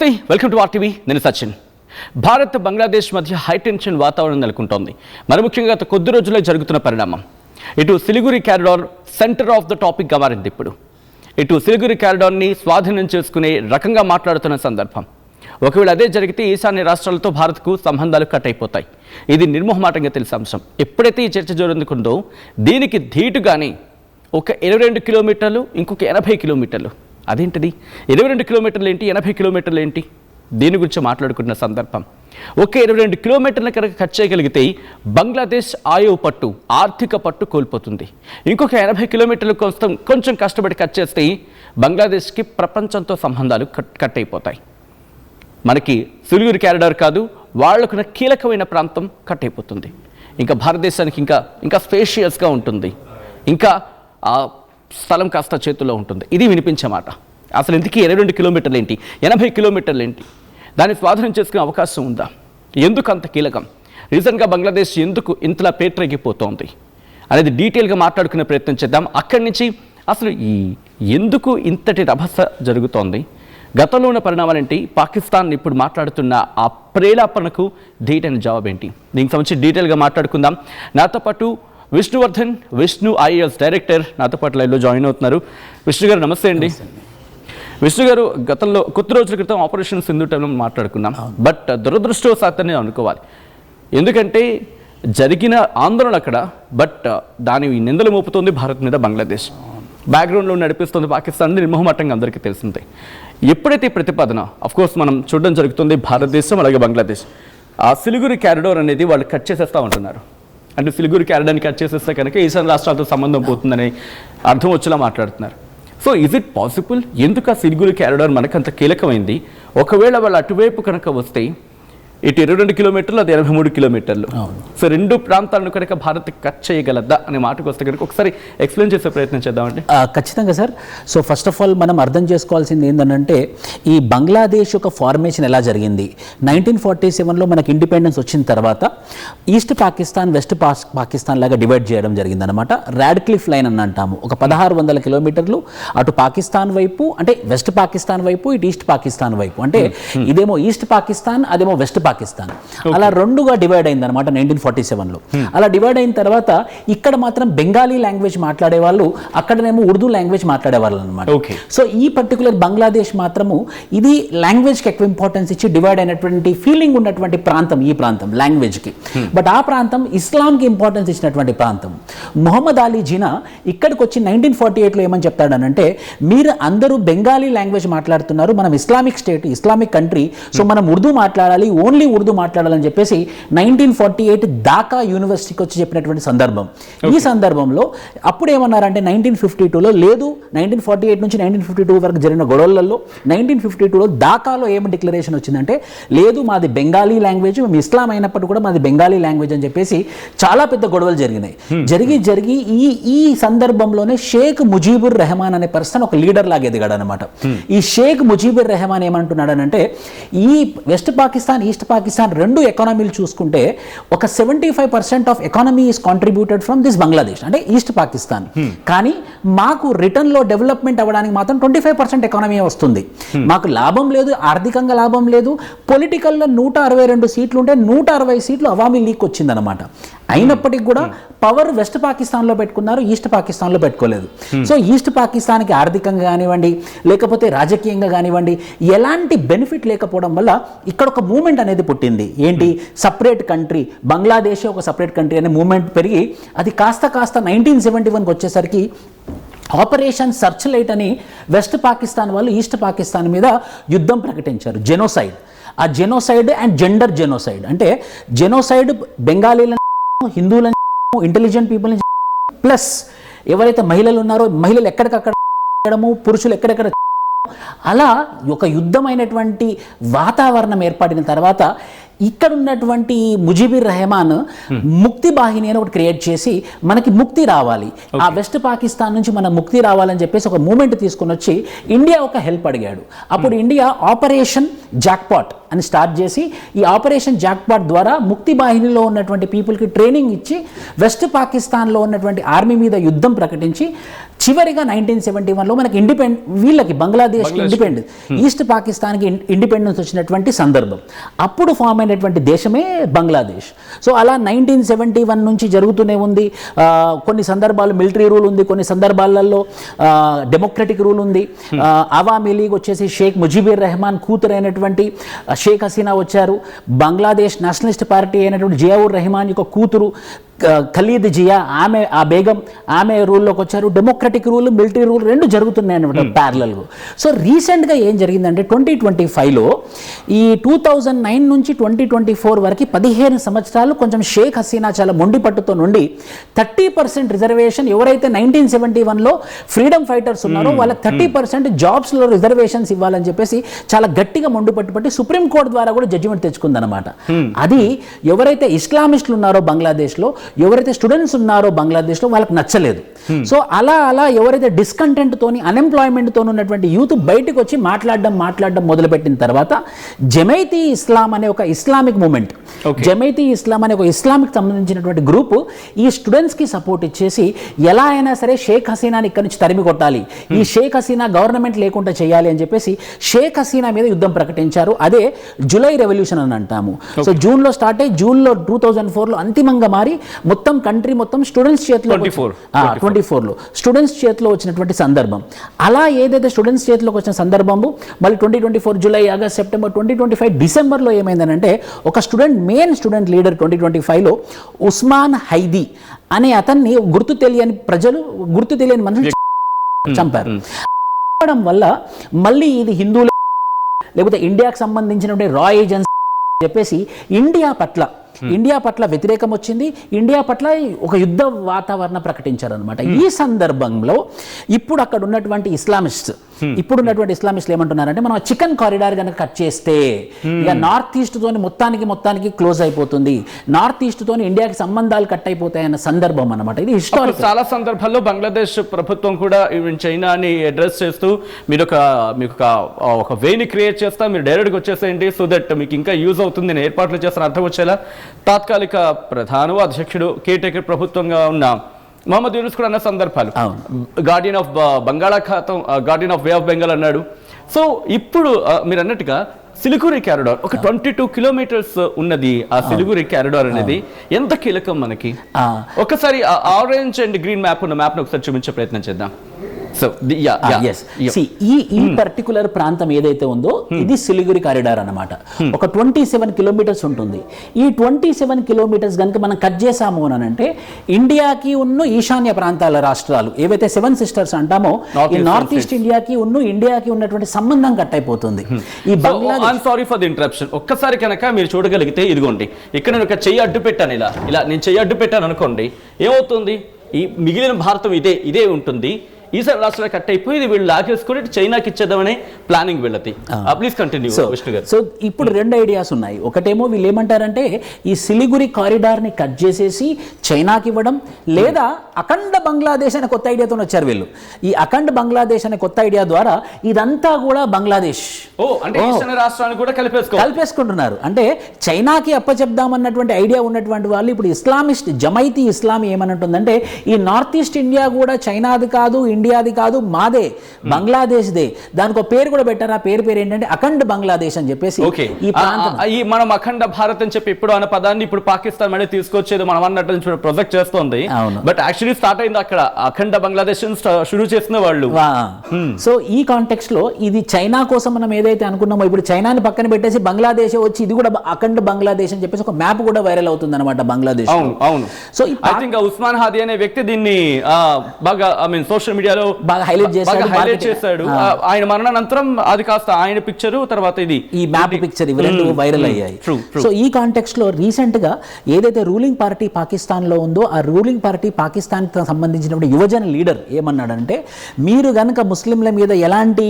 నమస్తే, welcome to RTV. నేను సచిన్. భారత్ బంగ్లాదేశ్ మధ్య హైటెన్షన్ వాతావరణం నెలకొంటోంది. మరి ముఖ్యంగా గత కొద్ది రోజుల్లో జరుగుతున్న పరిణామం ఇటు Siliguri corridor centre of the టాపిక్గా మారింది. ఇప్పుడు ఇటు సిలిగురి క్యారిడార్ని స్వాధీనం చేసుకునే రకంగా మాట్లాడుతున్న సందర్భం. ఒకవేళ అదే జరిగితే ఈశాన్య రాష్ట్రాలతో భారత్కు సంబంధాలు కట్ అయిపోతాయి. ఇది నిర్మోహమాటంగా తెలిసే అంశం. ఎప్పుడైతే ఈ చర్చ జరుగుతుందో దీనికి ధీటుగానే ఒక 22 కిలోమీటర్లు, ఇంకొక 80 కిలోమీటర్లు. అదేంటిది 22 కిలోమీటర్లు ఏంటి, 80 కిలోమీటర్లు ఏంటి? దీని గురించి మాట్లాడుకుంటున్న సందర్భం. ఒక 22 కిలోమీటర్ల కనుక కట్ చేయగలిగితే బంగ్లాదేశ్ ఆయువు పట్టు, ఆర్థిక పట్టు కోల్పోతుంది. ఇంకొక 80 కిలోమీటర్లు కొంచెం కష్టపడి కట్ చేస్తే బంగ్లాదేశ్కి ప్రపంచంతో సంబంధాలు కట్ అయిపోతాయి. మనకి సిలిగురి క్యారిడార్ కాదు, వాళ్లకున్న కీలకమైన ప్రాంతం కట్ అయిపోతుంది. ఇంకా భారతదేశానికి ఇంకా స్పేషియస్గా ఉంటుంది, ఇంకా ఆ స్థలం కాస్త చేతుల్లో ఉంటుంది. ఇది వినిపించే మాట. అసలు ఇంతకీ 22 కిలోమీటర్లు ఏంటి, 80 కిలోమీటర్లు ఏంటి? దాన్ని స్వాధీనం చేసుకునే అవకాశం ఉందా? ఎందుకు అంత కీలకం? రీసెంట్గా బంగ్లాదేశ్ ఎందుకు ఇంతలా పేటరేగిపోతోంది అనేది డీటెయిల్గా మాట్లాడుకునే ప్రయత్నం చేద్దాం. అక్కడి నుంచి అసలు ఎందుకు ఇంతటి రభస జరుగుతోంది, గతంలో ఉన్న పరిణామాలు ఏంటి, పాకిస్తాన్ ఇప్పుడు మాట్లాడుతున్న ఆ ప్రేలాపనకు ధీటైన జవాబు ఏంటి? దీనికి సంబంధించి డీటెయిల్గా మాట్లాడుకుందాం. నాతో పాటు విష్ణువర్ధన్, విష్ణు ఐఏఎస్ డైరెక్టర్ నాతో పాటు లైవ్లో జాయిన్ అవుతున్నారు. విష్ణు గారు నమస్తే అండి. విష్ణు గారు, గతంలో కొద్ది రోజుల క్రితం ఆపరేషన్ సింధు టైంలో మాట్లాడుకున్నాం. బట్ దురదృష్టవశాత్తనే అనుకోవాలి. ఎందుకంటే జరిగిన ఆందోళన అక్కడ, బట్ దాని నిందలు మోపుతోంది భారత్ మీద బంగ్లాదేశ్. బ్యాక్గ్రౌండ్లో నడిపిస్తుంది పాకిస్తాన్. నిర్మోహమాటంగా అందరికీ తెలిసిందే. ఎప్పుడైతే ప్రతిపాదన అఫ్కోర్స్ మనం చూడడం జరుగుతుంది, భారతదేశం అలాగే బంగ్లాదేశ్ ఆ సిలిగురి క్యారిడార్ అనేది వాళ్ళు కట్ చేసేస్తూ ఉంటున్నారు. అంటే సిలిగురి క్యారిడార్ని కట్ చేసేస్తే కనుక ఈశాన్య రాష్ట్రాలతో సంబంధం పోతుందని అర్థం వచ్చేలా మాట్లాడుతున్నారు. So is it possible? ఎందుకు ఆ సిలిగురి క్యారిడార్ మనకంత కీలకమైంది? ఒకవేళ వాళ్ళు అటువైపు కనుక వస్తే ఇటు 22 కిలోమీటర్లు, అది 83 కిలోమీటర్లు. సో రెండు ప్రాంతాలను కనుక భారత్ కట్ చేయగలదా అనే మాటకు వస్తే కనుక ఒకసారి ఎక్స్ప్లెయిన్ చేసే ప్రయత్నం చేద్దామండి. ఖచ్చితంగా sir. So first of all మనం అర్థం చేసుకోవాల్సింది ఏంటంటే ఈ బంగ్లాదేశ్ యొక్క ఫార్మేషన్ ఎలా జరిగింది. 1947లో మనకి ఇండిపెండెన్స్ వచ్చిన తర్వాత ఈస్ట్ పాకిస్తాన్, వెస్ట్ పాకిస్తాన్ లాగా డివైడ్ చేయడం జరిగిందనమాట. రాడ్క్లిఫ్ లైన్ అని అంటాము. ఒక 1600 కిలోమీటర్లు అటు పాకిస్తాన్ వైపు, అంటే వెస్ట్ పాకిస్తాన్ వైపు, ఇటు ఈస్ట్ పాకిస్తాన్ వైపు. అంటే ఇదేమో ఈస్ట్ పాకిస్తాన్, అదేమో వెస్ట్ పాకిస్తాన్. అలా రెండుగా డివైడ్ అయింది అనమాట 1947లో. అలా డివైడ్ అయిన తర్వాత ఇక్కడ మాత్రం బెంగాలీ లాంగ్వేజ్ మాట్లాడే వాళ్ళు, అక్కడనేమో ఉర్దూ లాంగ్వేజ్ మాట్లాడే వాళ్ళు అనమాట. సో ఈ పర్టికులర్ బంగ్లాదేశ్ మాత్రము ఇది లాంగ్వేజ్కి ఎక్కువ ఇంపార్టెన్స్ ఇచ్చి డివైడ్ అయినటువంటి ఫీలింగ్ ఉన్నటువంటి ప్రాంతం ఈ ప్రాంతం లాంగ్వేజ్కి. బట్ ఆ ప్రాంతం ఇస్లాంకి ఇంపార్టెన్స్ ఇచ్చినటువంటి ప్రాంతం. మొహమ్మద్ అలీ జిన్నా ఇక్కడికి వచ్చి 1948లో ఏమని చెప్తాడనంటే, మీరు అందరూ బెంగాలీ లాంగ్వేజ్ మాట్లాడుతున్నారు, మనం Islamic state, Islamic country, so మనం ఉర్దూ మాట్లాడాలి, ఓన్లీ ఉర్దూ మాట్లాడాలని చెప్పేసి 1948 ఢాకా యూనివర్సిటీకి వచ్చి చెప్పినటువంటి సందర్భం. ఈ సందర్భంలో అప్పుడు ఏమన్నారంటే 1952లో లేదు, 1948 నుంచి 1952 వరకు జరిగిన గొడవలలో 1952లో ఢాకాలో ఏమి డిక్లరేషన్ వచ్చిందంటే, లేదు మాది బెంగాలీ లాంగ్వేజ్, మేము ఇస్లాం అయినప్పటికీ కూడా మాది బెంగాలీ లాంగ్వేజ్ అని చెప్పేసి చాలా పెద్ద గొడవలు జరిగినాయి. జరిగి ఈ సందర్భంలోనే షేక్ ముజీబుర్ రెహమాన్ అనే పర్సన్ ఒక లీడర్ లాగా ఎదిగాడు అనమాట. ఈ షేక్ ముజీబుర్ రెహమాన్ ఏమంటున్నాడనంటే, ఈ వెస్ట్ పాకిస్తాన్, ఈస్ట్ పాకిస్తాన్ రెండు ఎకానమీలు చూసుకుంటే ఒక 75% of economy is contributed from this Bangladesh, అంటే ఈస్ట్ పాకిస్తాన్. కానీ మాకు రిటర్న్లో డెవలప్మెంట్ అవ్వడానికి మాత్రం 25% ఎకానమీ వస్తుంది. మాకు లాభం లేదు, ఆర్థికంగా లాభం లేదు. పొలిటికల్లో 162 సీట్లు ఉంటే 160 సీట్లు అవామీ లీగ్ వచ్చిందనమాట. అయినప్పటికీ కూడా పవర్ వెస్ట్ పాకిస్తాన్లో పెట్టుకున్నారు, ఈస్ట్ పాకిస్తాన్లో పెట్టుకోలేదు. సో ఈస్ట్ పాకిస్తాన్కి ఆర్థికంగా కానివ్వండి, లేకపోతే రాజకీయంగా కానివ్వండి, ఎలాంటి బెనిఫిట్ లేకపోవడం వల్ల ఇక్కడ ఒక మూమెంట్ అనేది పుట్టింది. ఏంటి, సపరేట్ కంట్రీ, బంగ్లాదేశ్ ఒక సపరేట్ కంట్రీ అనే మూమెంట్ పెరిగి అది కాస్త 1971కి వచ్చేసరికి ఆపరేషన్ సర్చ్ లైట్ అని వెస్ట్ పాకిస్తాన్ వాళ్ళు ఈస్ట్ పాకిస్తాన్ మీద యుద్ధం ప్రకటించారు. జెనోసైడ్. ఆ జెనోసైడ్ అండ్ జెండర్ జెనోసైడ్, అంటే జెనోసైడ్ బెంగాలీలను, హిందువులను, ఇంటెలిజెంట్ పీపుల్ని ప్లస్ ఎవరైతే మహిళలు ఉన్నారో మహిళలు ఎక్కడికక్కడ, పురుషులు ఎక్కడెక్కడ, అలా ఒక యుద్ధమైనటువంటి వాతావరణం ఏర్పడిన తర్వాత ఇక్కడ ఉన్నటువంటి ముజిబుర్ రెహమాన్ ముక్తి బాహిని అని ఒకటి క్రియేట్ చేసి మనకి ముక్తి రావాలి, ఆ వెస్ట్ పాకిస్తాన్ నుంచి మన ముక్తి రావాలని చెప్పేసి ఒక మూమెంట్ తీసుకుని వచ్చి ఇండియా ఒక హెల్ప్ అడిగాడు. అప్పుడు ఇండియా ఆపరేషన్ జాక్పాట్ అని స్టార్ట్ చేసి ఈ ఆపరేషన్ జాక్పాట్ ద్వారా ముక్తి బాహినిలో ఉన్నటువంటి పీపుల్కి ట్రైనింగ్ ఇచ్చి వెస్ట్ పాకిస్తాన్లో ఉన్నటువంటి ఆర్మీ మీద యుద్ధం ప్రకటించి చివరిగా 1971లో మనకి వీళ్ళకి బంగ్లాదేశ్కి ఇండిపెండెన్స్, ఈస్ట్ పాకిస్తాన్కి ఇండిపెండెన్స్ వచ్చినటువంటి సందర్భం. అప్పుడు ఫామ్ అయినటువంటి దేశమే బంగ్లాదేశ్. సో అలా 1971 నుంచి జరుగుతూనే ఉంది. కొన్ని సందర్భాలు మిలిటరీ రూల్ ఉంది, కొన్ని సందర్భాలలో డెమోక్రటిక్ రూల్ ఉంది. అవామీ లీగ్ వచ్చేసి షేక్ ముజిబుర్ రెహమాన్ కూతురైనటువంటి షేక్ హసీనా వచ్చారు. బంగ్లాదేశ్ నేషనలిస్ట్ పార్టీ అయినటువంటి జియావుర్ రెహమాన్ యొక్క కూతురు ఖలీద్ జియా, ఆ బేగం ఆమె రూల్లోకి వచ్చారు. డెమోక్రటిక్ రూల్, మిలిటరీ రూల్ రెండు జరుగుతున్నాయి అనమాట ప్యారలల్గా. సో రీసెంట్గా ఏం జరిగిందంటే 2025లో ఈ 2009 నుంచి 2024 వరకు 15 సంవత్సరాలు కొంచెం షేక్ హసీనా చాలా మొండి పట్టుతో నుండి 30% రిజర్వేషన్ ఎవరైతే 1971లో ఫ్రీడమ్ ఫైటర్స్ ఉన్నారో వాళ్ళకి 30% జాబ్స్లో రిజర్వేషన్స్ ఇవ్వాలని చెప్పేసి చాలా గట్టిగా మొండి పట్టుబట్టి సుప్రీంకోర్టు ద్వారా కూడా జడ్జిమెంట్ తెచ్చుకుందనమాట. అది ఎవరైతే ఇస్లామిస్టులు ఉన్నారో బంగ్లాదేశ్లో, ఎవరైతే స్టూడెంట్స్ ఉన్నారో బంగ్లాదేశ్లో వాళ్ళకి నచ్చలేదు. సో అలా ఎవరైతే డిస్కంటెంట్ తోని, అన్ఎంప్లాయ్మెంట్ తోని ఉన్నటువంటి యూత్ బయటకు వచ్చి మాట్లాడడం మొదలుపెట్టిన తర్వాత జమైతీ ఇస్లాం అనే ఒక ఇస్లామిక్ మూమెంట్, జమైతీ ఇస్లాం అనే ఒక ఇస్లామిక్ సంబంధించినటువంటి గ్రూప్ ఈ స్టూడెంట్స్ కి సపోర్ట్ ఇచ్చేసి ఎలా అయినా సరే షేక్ హసీనాని ఇక్కడి నుంచి తరిమి కొట్టాలి, ఈ షేక్ హసీనా గవర్నమెంట్ లేకుండా చేయాలి అని చెప్పేసి షేక్ హసీనా మీద యుద్ధం ప్రకటించారు. అదే జూలై రెవల్యూషన్ అని అంటాము. సో జూన్లో స్టార్ట్ అయ్యి జూన్లో 2004లో అంతిమంగా మారి మొత్తం కంట్రీ మొత్తం స్టూడెంట్స్ చేతిలో 24లో స్టూడెంట్స్ చేతిలో వచ్చినటువంటి సందర్భం. అలా ఏదైతే స్టూడెంట్స్ చేతిలోకి వచ్చిన సందర్భము మళ్ళీ 2024 జూలై, ఆగస్ట్, సెప్టెంబర్, 2025 డిసెంబర్లో ఏమైందనంటే ఒక మెయిన్ స్టూడెంట్ లీడర్ 2025లో ఉస్మాన్ హైదీ అనే అతన్ని గుర్తు తెలియని మనుషులు చంపారు. చంపడం వల్ల మళ్ళీ ఇది హిందువులు లేకపోతే ఇండియాకు సంబంధించినటువంటి రా ఏజెన్సీ చెప్పేసి ఇండియా పట్ల వ్యతిరేకం వచ్చింది. ఇండియా పట్ల ఒక యుద్ధ వాతావరణం ప్రకటించారు అనమాట. ఈ సందర్భంలో ఇప్పుడు అక్కడ ఉన్నటువంటి ఇస్లామిస్టులు ఏమంటున్నారంటే మనం చికెన్ కారిడార్ కనుక కట్ చేస్తే ఇక నార్త్ ఈస్ట్ తోని మొత్తానికి క్లోజ్ అయిపోతుంది, నార్త్ ఈస్ట్ తోని ఇండియాకి సంబంధాలు కట్ అయిపోతాయి అన్న సందర్భం అనమాట. ఇది హిస్టారిక్. చాలా సందర్భాల్లో బంగ్లాదేశ్ ప్రభుత్వం కూడా చైనాని అడ్రస్ చేస్తూ మీకు ఒక వేని క్రియేట్ చేస్తా, మీరు డైరెక్ట్గా వచ్చేసేయండి సో దట్ మీకు ఇంకా యూజ్ అవుతుంది, నేను ఏర్పాట్లు చేస్తాను అర్థం వచ్చేలా. తాత్కాలిక ప్రధాన అధ్యక్షుడు కేటేకర్ ప్రభుత్వంగా ఉన్న మహమ్మద్ యూనుస్ కూడా అన్న సందర్భాలు, గార్డియన్ ఆఫ్ బంగాళాఖాతం, Guardian of way of Bengal అన్నాడు. సో ఇప్పుడు మీరు అన్నట్టుగా సిలిగురి కారిడార్ ఒక 22 కిలోమీటర్స్ ఉన్నది. ఆ సిలిగురి కారిడార్ అనేది ఎంత కీలకం మనకి? ఒకసారి ఆరెంజ్ అండ్ గ్రీన్ మ్యాప్ ఉన్న మ్యాప్ను ఒకసారి చూపించే ప్రయత్నం చేద్దాం. ఈ పర్టికులర్ ప్రాంతం ఏదైతే ఉందో ఇది సిలిగురి కారిడార్ అన్నమాట. ఒక 27 కిలోమీటర్స్ ఉంటుంది. ఈ 27 కిలోమీటర్స్ కనుక మనం కట్ చేసాము అని అంటే ఇండియాకి ఉన్న ఈశాన్య ప్రాంతాల రాష్ట్రాలు ఏవైతే 7 సిస్టర్స్ అంటామో ఈ నార్త్ ఈస్ట్ ఇండియాకి ఉన్నటువంటి సంబంధం కట్ అయిపోతుంది. ఈ Bangladesh sorry for the interruption. ఒక్కసారి కనుక మీరు చూడగలిగితే ఇదిగోండి ఇక్కడ నేను ఒక చెయ్యి అడ్డు పెట్టాను, ఇలా నేను చెయ్యి అడ్డు పెట్టాను అనుకోండి, ఏమవుతుంది? ఈ మిగిలిన భారతం ఇదే ఉంటుంది. ఈసారి రాష్ట్రాలు కట్ అయిపోయి వీళ్ళు లాగేసుకుని చైనాకి ఇచ్చేద్దామని ప్లానింగ్ వీళ్ళది. ప్లీజ్ కంటిన్యూ విష్ణు గారు. సో ఇప్పుడు 2 ఐడియాస్ ఉన్నాయి. ఒకటేమో వీళ్ళు ఏమంటారంటే ఈ సిలిగురి కారిడార్ ని కట్ చేసేసి చైనాకి ఇవ్వడం, లేదా అఖండ బంగ్లాదేశ్ అనే కొత్త ఐడియాతో వచ్చారు వీళ్ళు. ఈ అఖండ బంగ్లాదేశ్ అనే కొత్త ఐడియా ద్వారా ఇదంతా కూడా బంగ్లాదేశ్ రాష్ట్రాన్ని కూడా కలిపేసుకుంటున్నారు. అంటే చైనాకి అప్పచెప్దామన్నటువంటి ఐడియా ఉన్నటువంటి వాళ్ళు ఇప్పుడు జమైతీ ఇస్లామీ ఏమనంటుందంటే ఈ నార్త్ ఈస్ట్ ఇండియా కూడా చైనాది కాదు, ఇండియాది కాదు, మాదే, బంగ్లాదేశ్దే. దానికి ఒక పేరు కూడా పెట్టారు. ఆ పేరు ఏంటంటే అఖండ బంగ్లాదేశ్ అని చెప్పేసి. ఈ మనం అఖండ భారత్ అని చెప్పి ఇప్పుడు అన్న పదాన్ని ఇప్పుడు పాకిస్తాన్ మళ్ళీ తీసుకొచ్చేది మనం అన్నట్టు ప్రొజెక్ట్ చేస్తోంది. బట్ యాక్చువల్లీ స్టార్ట్ అయింది అక్కడ అఖండ బంగ్లాదేశ్ షురూ చేసిన వాళ్ళు. సో ఈ కాంటెక్స్ట్ లో ఇది చైనా కోసం మనం ఏదైతే అనుకున్నామో ఇప్పుడు చైనాని పక్కన పెట్టేసి బంగ్లాదేశ్ వచ్చి ఇది కూడా అఖండ బంగ్లాదేశ్ అని చెప్పేసి ఒక మ్యాప్ కూడా వైరల్ అవుతుంది అనమాట బంగ్లాదేశ్. అవును. So I think Osman Hadi అనే వ్యక్తి దీన్ని బాగా సోషల్ మీడియాలో బాగా హైలైట్ చేశాడు. ఆయన మరణానంతరం అది కాస్త ఆయన పిక్చర్, తర్వాత ఇది ఈ మ్యాప్ పిక్చర్ ఇవి రెండు వైరల్ అయ్యాయి. సో ఈ కాంటెక్స్ట్ లో రీసెంట్ గా ఏదైతే రూలింగ్ పార్టీ పాకిస్తాన్ లో ఉందో ఆ రూలింగ్ పార్టీ పాకిస్తాన్ కి సంబంధించినటువంటి యువజన లీడర్ ఏమన్నాడంటే, మీరు గనక ముస్లింల మీద ఎలాంటి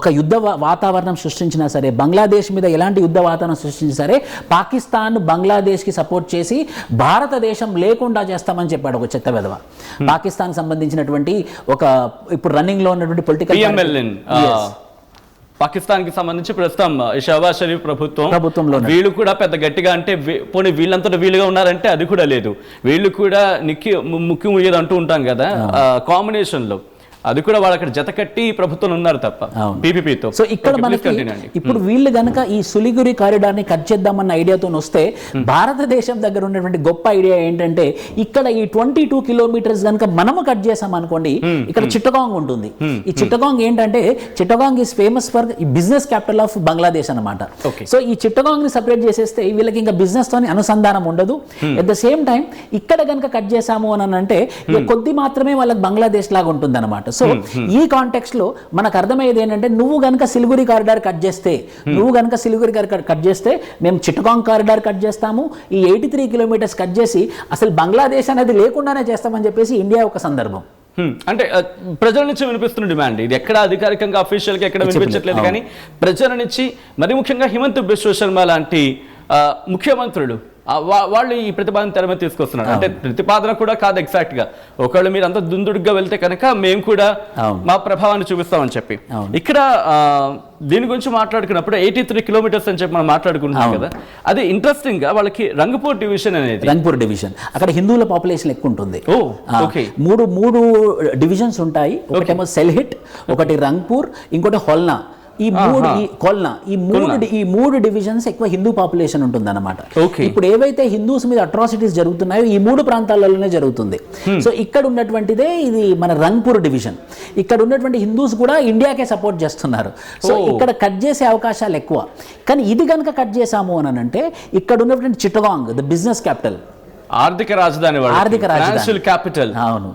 ఒక యుద్ధ వాతావరణం సృష్టించినా సరే, బంగ్లాదేశ్ మీద ఎలాంటి యుద్ధ వాతావరణం సృష్టించినా సరే, పాకిస్తాన్ బంగ్లాదేశ్ కి సపోర్ట్ చేసి భారతదేశం లేకుండా చేస్తామని చెప్పాడు ఒక చెత్త వెధవ. పాకిస్తాన్ సంబంధించినటువంటి ఒక ఇప్పుడు రన్నింగ్ లో ఉన్నటువంటి పొలిటికల్ పాకిస్తాన్ కి సంబంధించి ప్రస్తుతం షహబాజ్ షరీఫ్ ప్రభుత్వంలో వీళ్ళు కూడా పెద్ద గట్టిగా అంటే పోనీ వీళ్ళంతా వీళ్ళుగా ఉన్నారంటే అది కూడా లేదు. వీళ్ళు కూడా ముఖ్యం ముయ్యేది అంటూ ఉంటాం కదా కాంబినేషన్ లో, అది కూడా వాళ్ళు అక్కడ జత కట్టి ప్రభుత్వం ఉన్నారు తప్ప పీపీపీతో. సో ఇక్కడ మనకి ఇప్పుడు వీళ్ళు గనక ఈ సిలిగురి కారిడార్ ని కట్ చేద్దామన్న ఐడియాతో వస్తే, భారతదేశం దగ్గర ఉన్నటువంటి గొప్ప ఐడియా ఏంటంటే, ఇక్కడ ఈ 22 కిలోమీటర్స్ గనక మనము కట్ చేసాం అనుకోండి, ఇక్కడ చిట్టగాంగ్ ఉంటుంది. ఈ చిట్టగాంగ్ ఏంటంటే, Chittagong is famous for business capital of Bangladesh అన్నమాట. సో ఈ చిట్టగాంగ్ ని సెపరేట్ చేసేస్తే వీళ్ళకి ఇంకా బిజినెస్ తోని అనుసంధానం ఉండదు. ఎట్ ద సేమ్ టైం ఇక్కడ గనక కట్ చేసాము అని అంటే కొద్ది మాత్రమే వాళ్ళకి బంగ్లాదేశ్ లాగా ఉంటుంది అనమాట. సో ఈ కాంటెక్స్ట్ లో మనకు అర్థమయ్యేది ఏంటంటే, నువ్వు గనక సిలిగురి కారిడార్ కట్ చేస్తే, మేము చిట్టగాంగ్ కారిడార్ కట్ చేస్తాము, ఈ 83 కిలోమీటర్స్ కట్ చేసి అసలు బంగ్లాదేశ్ అనేది లేకుండానే చేస్తామని చెప్పేసి ఇండియా ఒక సందర్భం. అంటే ప్రజల నుంచి వినిపిస్తున్న డిమాండ్ ఇది. ఎక్కడ అధికారికంగా అఫీషియల్ గా ఎక్కడ వినిపించట్లేదు, కానీ ప్రజల నుంచి, మరి ముఖ్యంగా హిమంత్ బిశ్వ శర్మ లాంటి ముఖ్యమంత్రులు వాళ్ళు ఈ ప్రతిపాదన తెర మీద తీసుకొస్తున్నారు. అంటే ప్రతిపాదన కూడా కాదు ఎగ్జాక్ట్ గా, ఒకళ్ళు మీరు అంత దుందుడుగా వెళ్తే కనుక మేము కూడా మా ప్రభావాన్ని చూపిస్తామని చెప్పి. ఇక్కడ దీని గురించి మాట్లాడుకున్నప్పుడు 83 కిలోమీటర్స్ అని చెప్పి మనం మాట్లాడుకుంటున్నాం కదా, అది ఇంట్రెస్టింగ్ గా వాళ్ళకి రంగపూర్ డివిజన్ అనేది, రంగపూర్ డివిజన్ అక్కడ హిందువుల పాపులేషన్ ఎక్కువ ఉంటుంది. మూడు డివిజన్స్ ఉంటాయి. ఒకటేమో సెల్హిట్, ఒకటి రంగపూర్, ఇంకోటి హోల్నా. ఈ మూడు డివిజన్స్ ఎక్కువ హిందూ పాపులేషన్ ఉంటుంది అనమాట. ఇప్పుడు ఏవైతే హిందూస్ మీద అట్రాసిటీస్ జరుగుతున్నాయో ఈ మూడు ప్రాంతాలలోనే జరుగుతుంది. సో ఇక్కడ ఉన్నటువంటిదే ఇది మన రంగపూర్ డివిజన్. ఇక్కడ ఉన్నటువంటి హిందూస్ కూడా ఇండియాకే సపోర్ట్ చేస్తున్నారు. సో ఇక్కడ కట్ చేసే అవకాశాలు ఎక్కువ. కానీ ఇది కనుక కట్ చేసాము అని అంటే, ఇక్కడ ఉన్నటువంటి చిట్టగాంగ్ ద బిజినెస్ క్యాపిటల్, ఆర్థిక రాజధాని, క్యాపిటల్. అవును,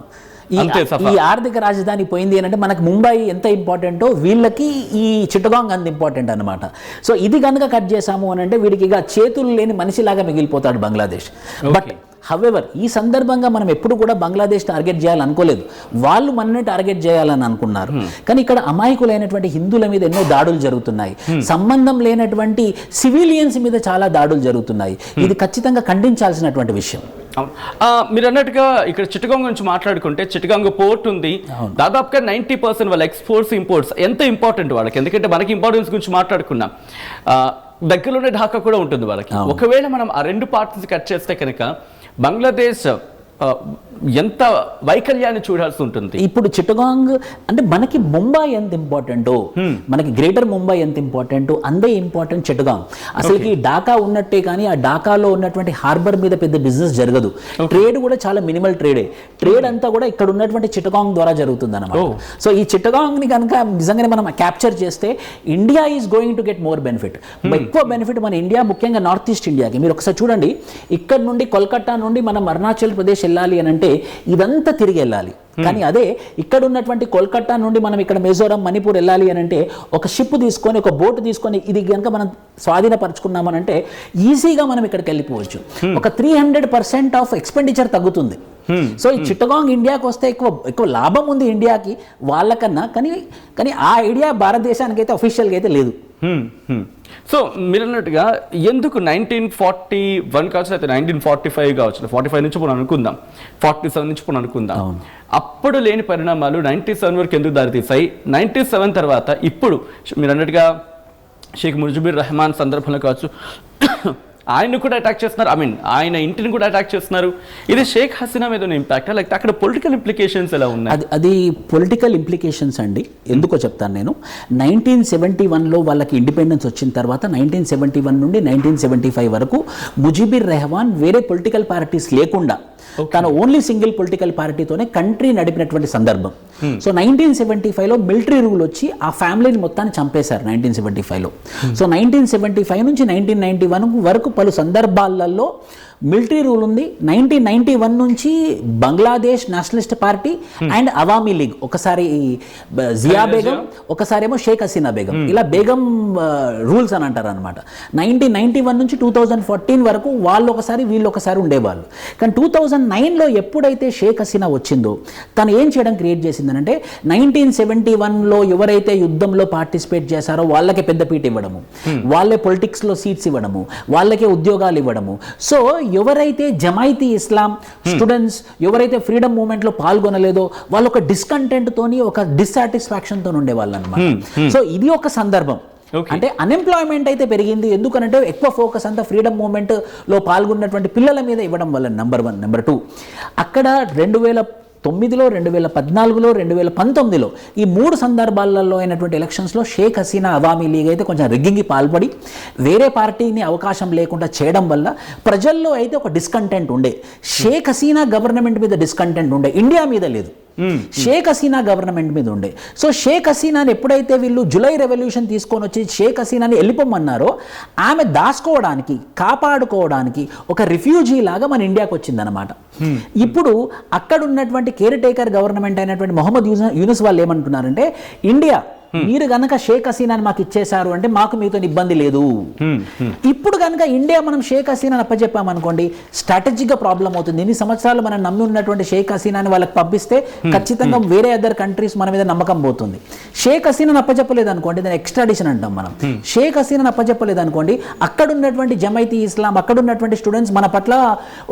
ఈ ఆర్థిక రాజధాని పోయింది అంటే మనకు ముంబై ఎంత ఇంపార్టెంటో వీళ్ళకి ఈ చిట్టగాంగ్ అంత ఇంపార్టెంట్ అనమాట. సో ఇది కనుక కట్ చేసాము అని అంటే వీడికి ఇక చేతులు లేని మనిషిలాగా మిగిలిపోతాడు బంగ్లాదేశ్. బట్ హవెవర్ ఈ సందర్భంగా మనం ఎప్పుడు కూడా బంగ్లాదేశ్ టార్గెట్ చేయాలనుకోలేదు, వాళ్ళు మననే టార్గెట్ చేయాలని అనుకున్నారు. కానీ ఇక్కడ అమాయకులైనటువంటి హిందువుల మీద ఎన్నో దాడులు జరుగుతున్నాయి, సంబంధం లేనటువంటి సివిలియన్స్ మీద చాలా దాడులు జరుగుతున్నాయి. ఇది ఖచ్చితంగా ఖండించాల్సినటువంటి విషయం. మీరు అన్నట్టుగా ఇక్కడ చిట్టగాంగ్ గురించి మాట్లాడుకుంటే, చిట్టగాంగ్ పోర్ట్ ఉంది, దాదాపుగా 90% వాళ్ళ ఎక్స్పోర్ట్స్ ఇంపోర్ట్స్ ఎంత ఇంపార్టెంట్ వాళ్ళకి. ఎందుకంటే మనకి ఇంపార్టెన్స్ గురించి మాట్లాడుకున్నాం, దగ్గరలోనే ఢాకా కూడా ఉంటుంది వాళ్ళకి. ఒకవేళ మనం ఆ రెండు పార్ట్స్ కట్ చేస్తే కనుక బంగ్లాదేశ్ ఎంత వైకల్యాన్ని చూడాల్సి ఉంటుంది. ఇప్పుడు చిట్టగాంగ్ అంటే మనకి ముంబై ఎంత ఇంపార్టెంటో, మనకి గ్రేటర్ ముంబై ఎంత ఇంపార్టెంటో అంతే ఇంపార్టెంట్ చిట్టగాంగ్. అసలుకి ఢాకా ఉన్నట్టే కానీ ఆ ఢాకాలో ఉన్నటువంటి హార్బర్ మీద పెద్ద బిజినెస్ జరగదు. ట్రేడ్ కూడా చాలా మినిమల్ ట్రేడే. ట్రేడ్ అంతా కూడా ఇక్కడ ఉన్నటువంటి చిట్టగాంగ్ ద్వారా జరుగుతుంది అన్నమాట. సో ఈ చిట్టగాంగ్ ని కనుక నిజంగానే మనం క్యాప్చర్ చేస్తే India is going to get more benefit. ఎక్కువ బెనిఫిట్ మన ఇండియా, ముఖ్యంగా నార్త్ ఈస్ట్ ఇండియాకి. మీరు ఒకసారి చూడండి, ఇక్కడ నుండి కోల్కతా నుండి మనం అరుణాచల్ ప్రదేశ్ వెళ్ళాలి అని అంటే ఇదంతా తిరిగి వెళ్ళాలి. కానీ అదే ఇక్కడ ఉన్నటువంటి కోల్కతా నుండి మనం ఇక్కడ మిజోరం, మణిపూర్ వెళ్ళాలి అని అంటే ఒక షిప్ తీసుకొని, ఒక బోట్ తీసుకొని ఇది కనుక మనం స్వాధీనపరచుకున్నామనంటే ఈజీగా మనం ఇక్కడికి వెళ్ళిపోవచ్చు. ఒక 300% ఆఫ్ ఎక్స్పెండిచర్ తగ్గుతుంది. సో ఈ చిట్టగాంగ్ ఇండియాకి వస్తే ఎక్కువ లాభం ఉంది ఇండియాకి వాళ్ళకన్నా. కానీ ఆ ఐడియా భారతదేశానికి అయితే అఫీషియల్గా అయితే లేదు. సో మీరు అన్నట్టుగా ఎందుకు 1941 కావచ్చు, అయితే 1945 కావచ్చు, 45 నుంచి మనం అనుకుందాం, 47 నుంచి మనం అనుకుందాం, అప్పుడు లేని పరిణామాలు 97 వరకు ఎందుకు దారితీసాయి? 97 తర్వాత ఇప్పుడు మీరు అన్నట్టుగా షేక్ ముజిబుర్ రెహమాన్ సందర్భంలో కావచ్చు, ఆయన్ని కూడా అటాక్ చేస్తున్నారు, ఆయన ఇంటిని కూడా అటాక్ చేస్తున్నారు. ఇది షేక్ హసీనా మీద ఉన్న ఇంపాక్ట్, లేకపోతే అక్కడ పొలిటికల్ ఇంప్లికేషన్స్ ఎలా ఉన్నాయి? అది పొలిటికల్ ఇంప్లికేషన్స్ అండి. ఎందుకో చెప్తాను నేను. 1971లో వాళ్ళకి ఇండిపెండెన్స్ వచ్చిన తర్వాత 1971 నుండి 1975 వరకు ముజిబుర్ రెహమాన్ వేరే పొలిటికల్ పార్టీస్ లేకుండా తను ఓన్లీ సింగిల్ పొలిటికల్ పార్టీతోనే కంట్రీ నడిపినటువంటి సందర్భం. సో 1975లో మిలిటరీ రూల్ వచ్చి ఆ ఫ్యామిలీని మొత్తాన్ని చంపేశారు 1975లో. సో 1975 నుంచి 1991 వరకు పలు సందర్భాలలో మిలిటరీ రూల్ ఉంది. 1991 నుంచి Bangladesh Nationalist party and Awami league, ఒకసారి జియా బేగం, ఒకసారి ఏమో షేక్ హసీనా బేగం, ఇలా బేగం రూల్స్ అని అంటారు అనమాట. 1991 నుంచి 2014 వరకు వాళ్ళు ఒకసారి వీళ్ళు ఒకసారి ఉండేవాళ్ళు. కానీ 2009లో ఎప్పుడైతే షేక్ హసీనా వచ్చిందో తను ఏం చేయడం క్రియేట్ చేసిందనంటే 1971లో ఎవరైతే యుద్ధంలో పార్టిసిపేట్ చేశారో వాళ్ళకే పెద్దపీట ఇవ్వడము, వాళ్ళే పొలిటిక్స్లో సీట్స్ ఇవ్వడము, వాళ్ళకే ఉద్యోగాలు ఇవ్వడము. సో ఎవరైతే జమాయితీ ఇస్లాం స్టూడెంట్స్ ఎవరైతే ఫ్రీడమ్ మూవ్మెంట్ లో పాల్గొనలేదో వాళ్ళు ఒక డిస్కంటెంట్ తోని, ఒక డిస్సాటిస్ఫాక్షన్ తో ఉండేవాళ్ళు అనమాట. సో ఇది ఒక సందర్భం. అంటే అన్ఎంప్లాయ్మెంట్ అయితే పెరిగింది, ఎందుకంటే ఎక్కువ ఫోకస్ అంతా ఫ్రీడమ్ మూవ్మెంట్ లో పాల్గొన్నటువంటి పిల్లల మీద ఇవ్వడం వల్ల. నెంబర్ 1. నెంబర్ 2, అక్కడ 2009లో, 2014లో, 2019లో ఈ 3 సందర్భాలలో అయినటువంటి ఎలక్షన్స్లో షేక్ హసీనా అవామీ లీగ్ అయితే కొంచెం రిగ్గింగ్కి పాల్పడి వేరే పార్టీని అవకాశం లేకుండా చేయడం వల్ల ప్రజల్లో అయితే ఒక డిస్కంటెంట్ ఉండే. షేక్ హసీనా గవర్నమెంట్ మీద డిస్కంటెంట్ ఉండే, ఇండియా మీద లేదు. షేక్ హసీనా గవర్నమెంట్ మీద ఉండే. సో షేక్ హసీనాని ఎప్పుడైతే వీళ్ళు జులై రెవల్యూషన్ తీసుకొని వచ్చి షేక్ హసీనాని వెళ్ళిపోమన్నారో ఆమె దాచుకోవడానికి, కాపాడుకోవడానికి ఒక రిఫ్యూజీ లాగా మన ఇండియాకి వచ్చిందనమాట. ఇప్పుడు అక్కడ ఉన్నటువంటి కేర్ టేకర్ గవర్నమెంట్ అయినటువంటి మొహమ్మద్ యూనుస్ వాళ్ళు ఏమంటున్నారంటే, ఇండియా మీరు గనక షేక్ హసీనాని మాకు ఇచ్చేశారు అంటే మాకు మీతో ఇబ్బంది లేదు. ఇప్పుడు కనుక ఇండియా మనం షేక్ హసీనాని అప్పచెప్పామనుకోండి స్ట్రాటజిక్గా ప్రాబ్లం అవుతుంది. ఇన్ని సంవత్సరాలు మనం నమ్మి ఉన్నటువంటి షేక్ హసీనాని వాళ్ళకి పంపిస్తే ఖచ్చితంగా వేరే అదర్ కంట్రీస్ మన మీద నమ్మకం పోతుంది. షేక్ హసీనాని అప్పచెప్పలేదు అనుకోండి, దాని ఎక్స్ట్రాడిషన్ అంటాం మనం. షేక్ హసీనాని అప్పచెప్పలేదు అనుకోండి, అక్కడ ఉన్నటువంటి జమైతీ ఇస్లాం, అక్కడ ఉన్నటువంటి స్టూడెంట్స్ మన పట్ల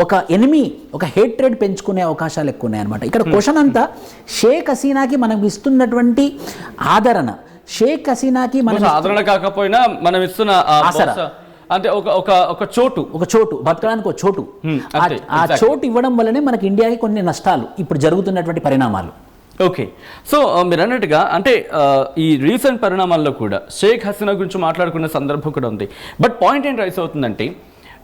ఒక ఎనిమీ, ఒక హేట్రెడ్ పెంచుకునే అవకాశాలు ఎక్కువ ఉన్నాయి అనమాట. ఇక్కడ క్వశ్చన్ అంతా షేక్ హసీనాకి మనం ఇస్తున్నటువంటి ఆదరణ, షేక్ హసీనాకి మనం ఆదరణ కాకపోయినా మనం ఇస్తున్న అంటే ఒక చోటు బతకడానికి ఒక చోటు, ఆ చోటు ఇవ్వడం వల్లనే మనకి ఇండియాకి కొన్ని నష్టాలు ఇప్పుడు జరుగుతున్నటువంటి పరిణామాలు. ఓకే, సో మీరు అన్నట్టుగా అంటే ఈ రీసెంట్ పరిణామాల్లో కూడా షేక్ హసీనా గురించి మాట్లాడుకున్న సందర్భం కూడా ఉంది. బట్ పాయింట్ ఏంటి రైస్ అవుతుందంటే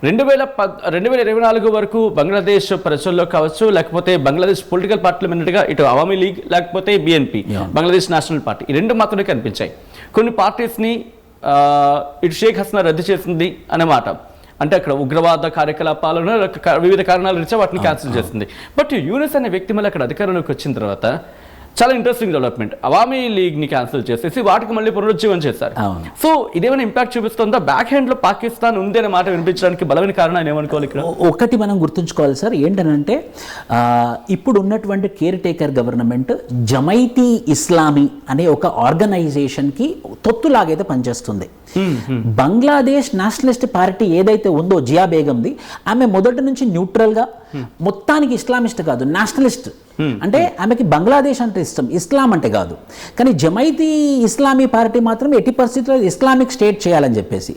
2024 వరకు బంగ్లాదేశ్ ప్రజల్లో కావచ్చు, లేకపోతే బంగ్లాదేశ్ పొలిటికల్ పార్టీలు ఉన్నట్టుగా ఇటు అవామీ లీగ్ లేకపోతే BNP, బంగ్లాదేశ్ నేషనల్ పార్టీ, ఈ 2 మాత్రమే కనిపించాయి. కొన్ని పార్టీస్ని ఇటు షేక్ హసీనా రద్దు చేసింది అన్నమాట. అంటే అక్కడ ఉగ్రవాద కార్యకలాపాలను వివిధ కారణాల రీత్యా వాటిని క్యాన్సిల్ చేసింది. బట్ యూనుస్ అనే వ్యక్తి మళ్ళీ అక్కడ అధికారంలోకి వచ్చిన తర్వాత చాలా ఇంట్రెస్టింగ్ డెవలప్మెంట్, అవామీ లీగ్ ని క్యాన్సిల్ చేసేసి వాటికి మళ్ళీ పునరుజ్జీవం చేశారు. సో ఇదేమైనా ఇంపాక్ట్ చూపిస్తుందా? బ్యాక్ హ్యాండ్ లో పాకిస్తాన్ ఉంది అనే మాట వినిపించడానికి బలమైన కారణం ఏమనుకోవాలి? ఇక్కడ ఒకటి మనం గుర్తుంచుకోవాలి సార్, ఏంటనంటే ఇప్పుడు ఉన్నటువంటి కేర్ టేకర్ గవర్నమెంట్ జమైతీ ఇస్లామీ అనే ఒక ఆర్గనైజేషన్ కి తొత్తులాగైతే పనిచేస్తుంది. బంగ్లాదేశ్ నేషనలిస్ట్ పార్టీ ఏదైతే ఉందో జియా బేగంది, ఆమె మొదటి నుంచి న్యూట్రల్ గా, మొత్తానికి ఇస్లామిస్ట్ కాదు, నేషనలిస్ట్. అంటే ఆమెకి బంగ్లాదేశ్ అంటే ఇష్టం, ఇస్లాం అంటే కాదు. కానీ జమైతీ ఇస్లామీ పార్టీ మాత్రం ఎట్టి పరిస్థితుల్లో ఇస్లామిక్ స్టేట్ చేయాలని చెప్పేసి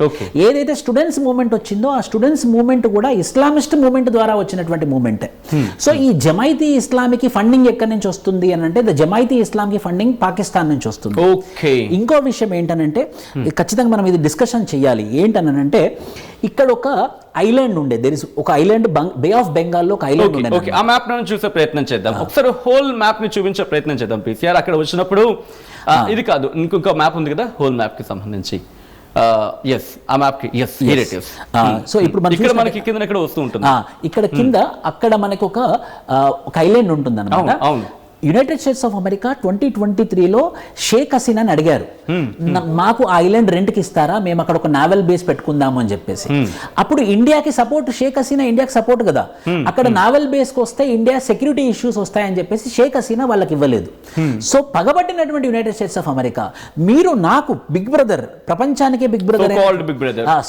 ఏదైతే స్టూడెంట్స్ మూవ్మెంట్ వచ్చిందో ఆ స్టూడెంట్స్ మూవ్మెంట్ కూడా ఇస్లామిస్ట్ మూవ్మెంట్ ద్వారా వచ్చినటువంటి మూవ్మెంటే. సో ఈ జమైతీ ఇస్లామీకి ఫండింగ్ ఎక్కడి నుంచి వస్తుంది అని అంటే జమైతీ ఇస్లాంకి ఫండింగ్ పాకిస్తాన్ నుంచి వస్తుంది. ఇంకో విషయం ఏంటనంటే ఖచ్చితంగా మనం ఇది డిస్కషన్ చేయాలి. ఏంటనంటే ఇక్కడ ఒక ఐలాండ్ ఉండే, ఒక ఐలాండ్ బే ఆఫ్ బెంగాల్లో ఒక ఐలాండ్ ఉండే. ఆ మ్యాప్ ను చూసే ప్రయత్నం చేద్దాం, ఒకసారి హోల్ మ్యాప్ ని చూపించే ప్రయత్నం చేద్దాం పీసీఆర్. అక్కడ వచ్చినప్పుడు ఇది కాదు, ఇంకొక మ్యాప్ ఉంది కదా హోల్ మ్యాప్ కి సంబంధించి. ఆ మ్యాప్ కి సో ఇప్పుడు మనకి కింద ఇక్కడ వస్తూ ఉంటుంది, ఇక్కడ కింద అక్కడ మనకి ఒక ఐలాండ్ ఉంటుంది అన్నమాట. యునైటెడ్ స్టేట్స్ ఆఫ్ అమెరికా 2023లో షేక్ హసీనాని అడిగారు, మాకు ఆ ఐలాండ్ రెంట్కి ఇస్తారా, మేము అక్కడ ఒక నావల్ బేస్ పెట్టుకుందాము అని చెప్పేసి. అప్పుడు ఇండియాకి సపోర్ట్, షేక్ హసీనా ఇండియాకి సపోర్ట్ కదా, అక్కడ నావల్ బేస్కి వస్తే ఇండియా సెక్యూరిటీ ఇష్యూస్ వస్తాయని చెప్పేసి షేక్ హసీనా వాళ్ళకి ఇవ్వలేదు. సో పగబట్టినటువంటి యునైటెడ్ స్టేట్స్ ఆఫ్ అమెరికా, మీరు నాకు బిగ్ బ్రదర్, ప్రపంచానికే big brother,